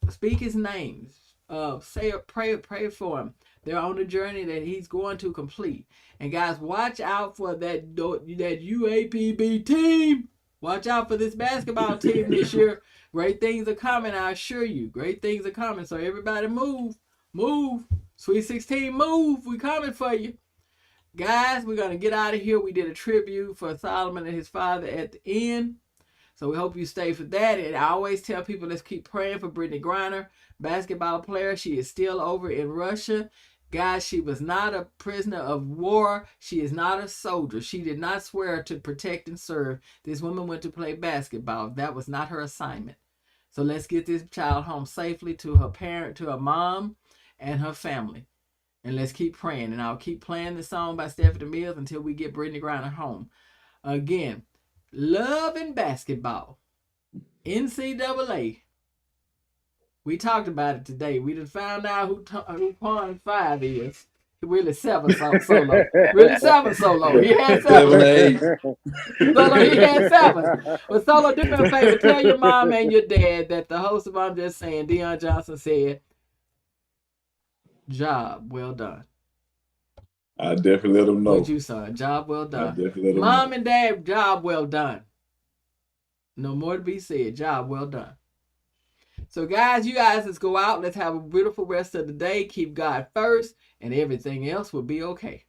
Speak his name. Pray for him. They're on the journey that he's going to complete. And guys, watch out for that UAPB team. Watch out for this basketball team this year. Great things are coming, I assure you. Great things are coming. So everybody move. Sweet 16, move. We coming for you. Guys, we're going to get out of here. We did a tribute for Solomon and his father at the end. So we hope you stay for that. And I always tell people, let's keep praying for Brittany Griner, basketball player. She is still over in Russia. Guys, she was not a prisoner of war. She is not a soldier. She did not swear to protect and serve. This woman went to play basketball. That was not her assignment. So let's get this child home safely to her parent, to her mom and her family. And let's keep praying. And I'll keep playing the song by Stephanie Mills until we get Brittany Griner home. Again, love and basketball. NCAA. We talked about it today. We just found out who Quan 5 is. Really 7 solo. Really 7 solo. He had 7. Solo, he had 7. But Solo, do me a favor. Tell your mom and your dad that the host of I'm Just Saying, Dionne Johnson, said, job well done. I definitely let them know. What you son? Job well done. I definitely let them Mom know. and dad, job well done. No more to be said. Job well done. So guys, you guys, let's go out. Let's have a beautiful rest of the day. Keep God first, and everything else will be okay.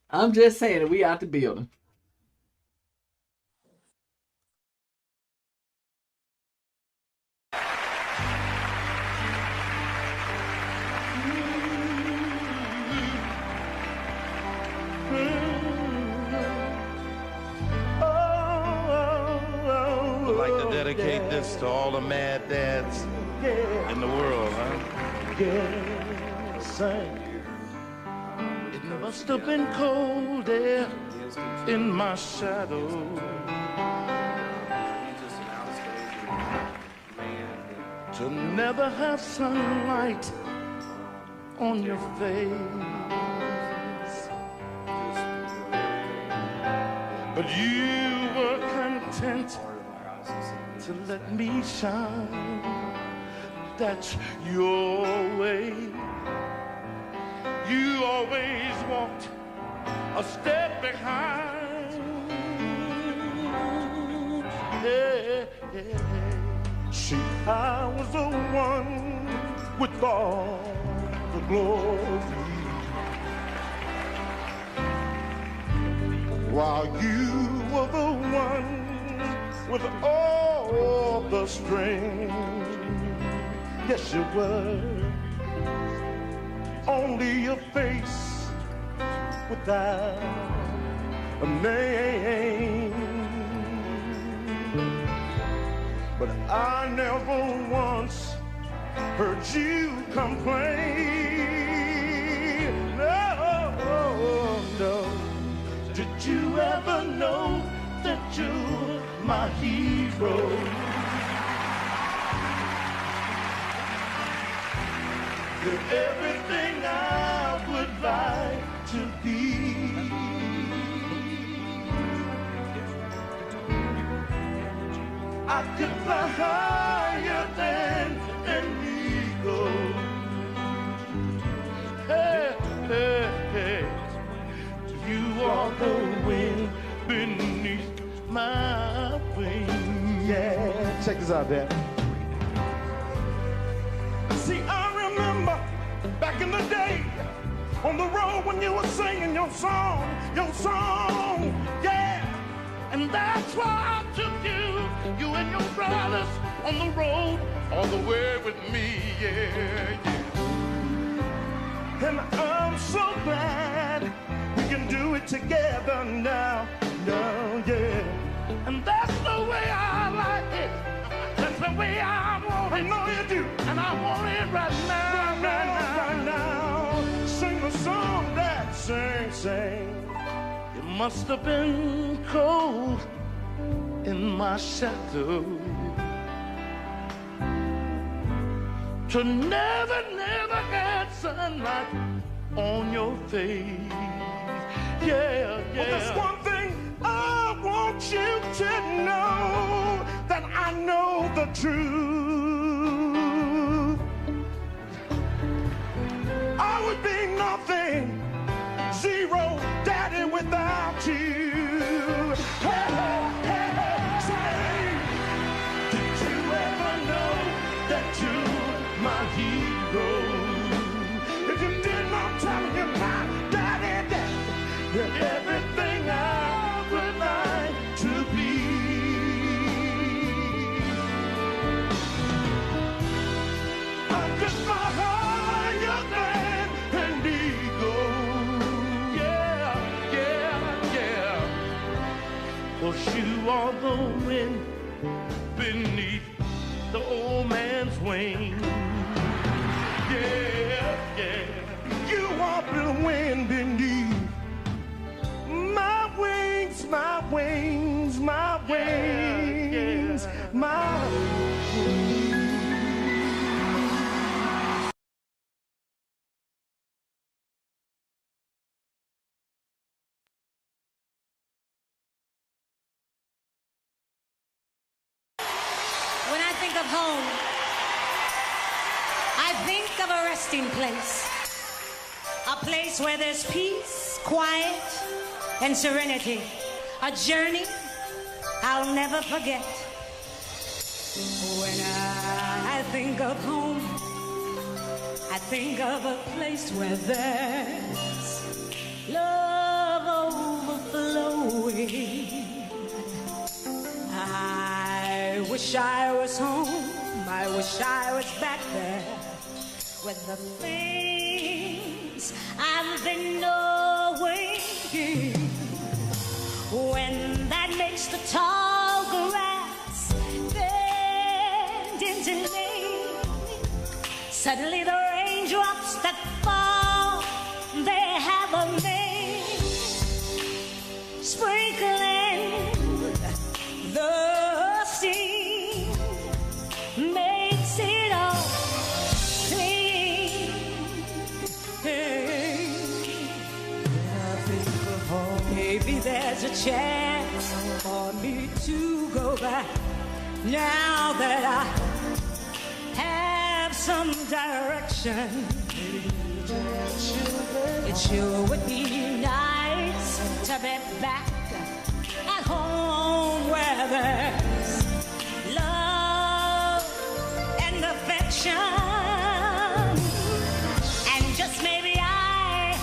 I'm just saying that we out the building. I'd like to dedicate this to all the mad dads in the world, huh? It must have been cold there in my shadow. To never have sunlight on your face, but you were content to let me shine. That's your way. You always walked a step behind. Yeah, yeah. See, I was the one with all the glory, while you were the one with all the strength. Yes, you were. Only a face without a name. But I never once heard you complain. No, no. Did you ever know that you're my hero? You're everything I would like to be. I could fly higher than an eagle. Hey, hey, hey. You are the wind beneath my wings. Yeah, check this out, Dad. See, I remember back in the day on the road when you were singing your song, yeah. And that's why I took you and your brothers on the road all the way with me, yeah, yeah. And I'm so glad we can do it together now, yeah. And that's the way I like it. That's the way I want it. I know you do. And I want it right now, right now. Sing the song that sing. It must have been cold in my shadow to never get sunlight on your face. Yeah, yeah. Well, that's one thing I want you to know, that I know the truth. I would be nothing, zero, daddy, without you. Hey, hey, hey, say, did you ever know that you're my hero? If you did not tell me you're my daddy, you're everything I would like to be. I'm just my higher than an eagle. Yeah, yeah, yeah. 'Cause you are the wind beneath the old man's wing. Yeah, yeah. You are the wind beneath my wings, my wings, my wings, my wings. When I think of home, I think of a resting place. A place where there's peace, quiet, and serenity. A journey I'll never forget. When I think of home, I think of a place where there's love overflowing. I wish I was home. I wish I was back there with the things I've been knowing. When that makes the tall grass bend into name, suddenly the raindrops that fall, they have a name, sprinkling the sea makes it all there's a chance for me to go back. Now that I have some direction, it sure would be nice to be back at home where there's love and affection. And just maybe I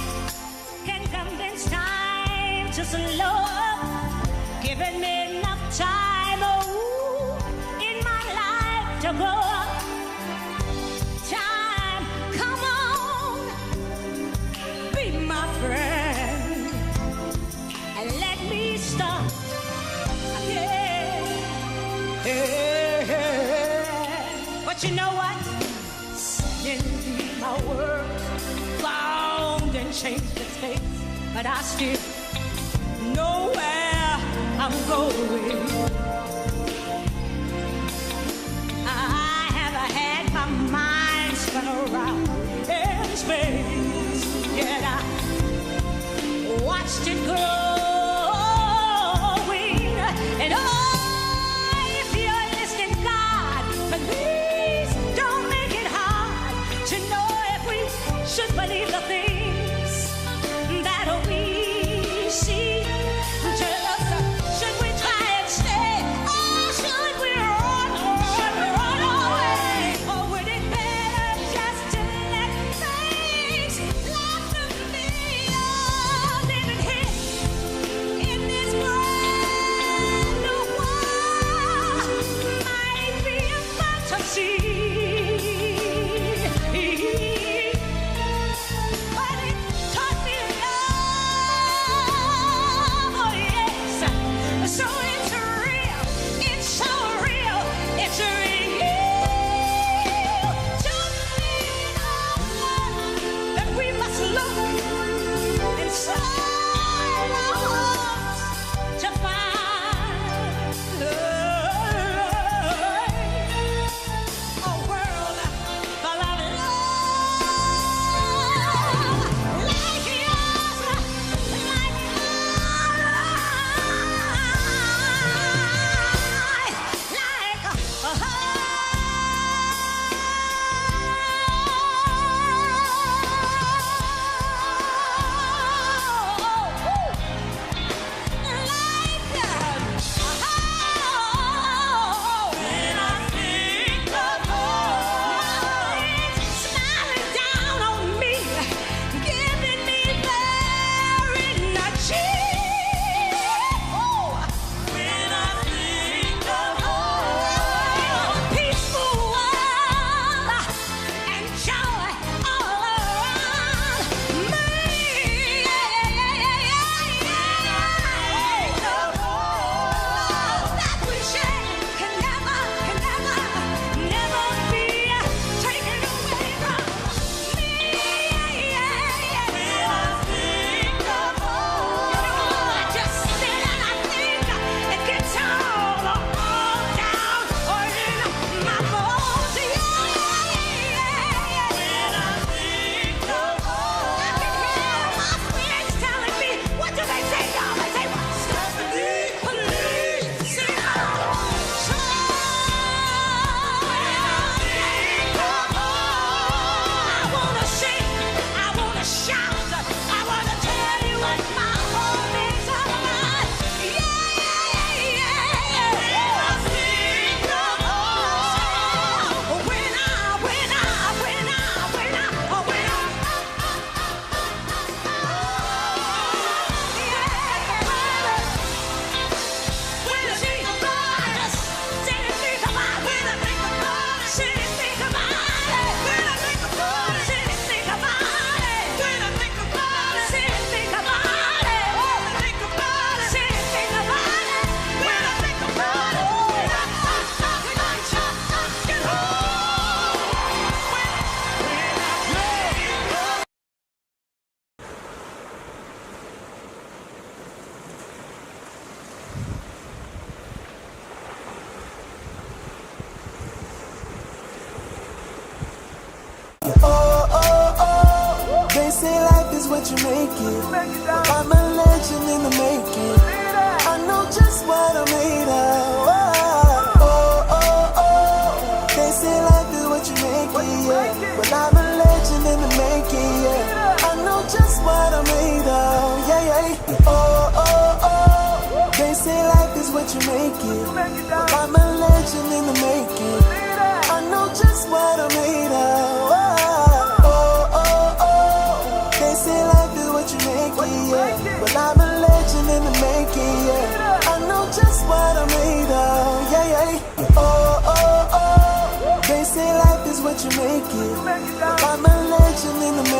can convince time to slow up, giving me enough time in my life to grow up. Time, come on, be my friend, and let me start again. But you know what? Indeed, my world found and changed its face, but I still know where I'm going. I have had my mind spun around in space, yet I watched it growing. And oh, if you're listening, God, please don't make it hard to know if we should believe the things that we see. Just should we try and stay, or should we run away? Or would it better just to let things left to me? Living here in this brand new world might be a fantasy, but it taught me love, oh yes. So it's real, it's so real, it's real to me, that we must look inside our hearts to find love. A world full of love like yours, like smiling down on me, giving me their energy. When I think of peaceful world and joy all around me, that we share can never be taken away from me. When I think of I just sit and I think it gets all down in my bones. When I think of I can hear my friends telling me, what do they say, y'all? They say, what? Stephanie, police, sing I wanna sing, I wanna shout, I wanna tell you what my home is all about. They say life is what you make it. I'm a legend in the making. legend in the making. I know just what I'm made of. They say life is what you make it, yeah. Well, I'm a legend in the making, yeah. I know just what I'm made of, yeah, yeah. They say life is what you make it. Well, I'm a legend in the making.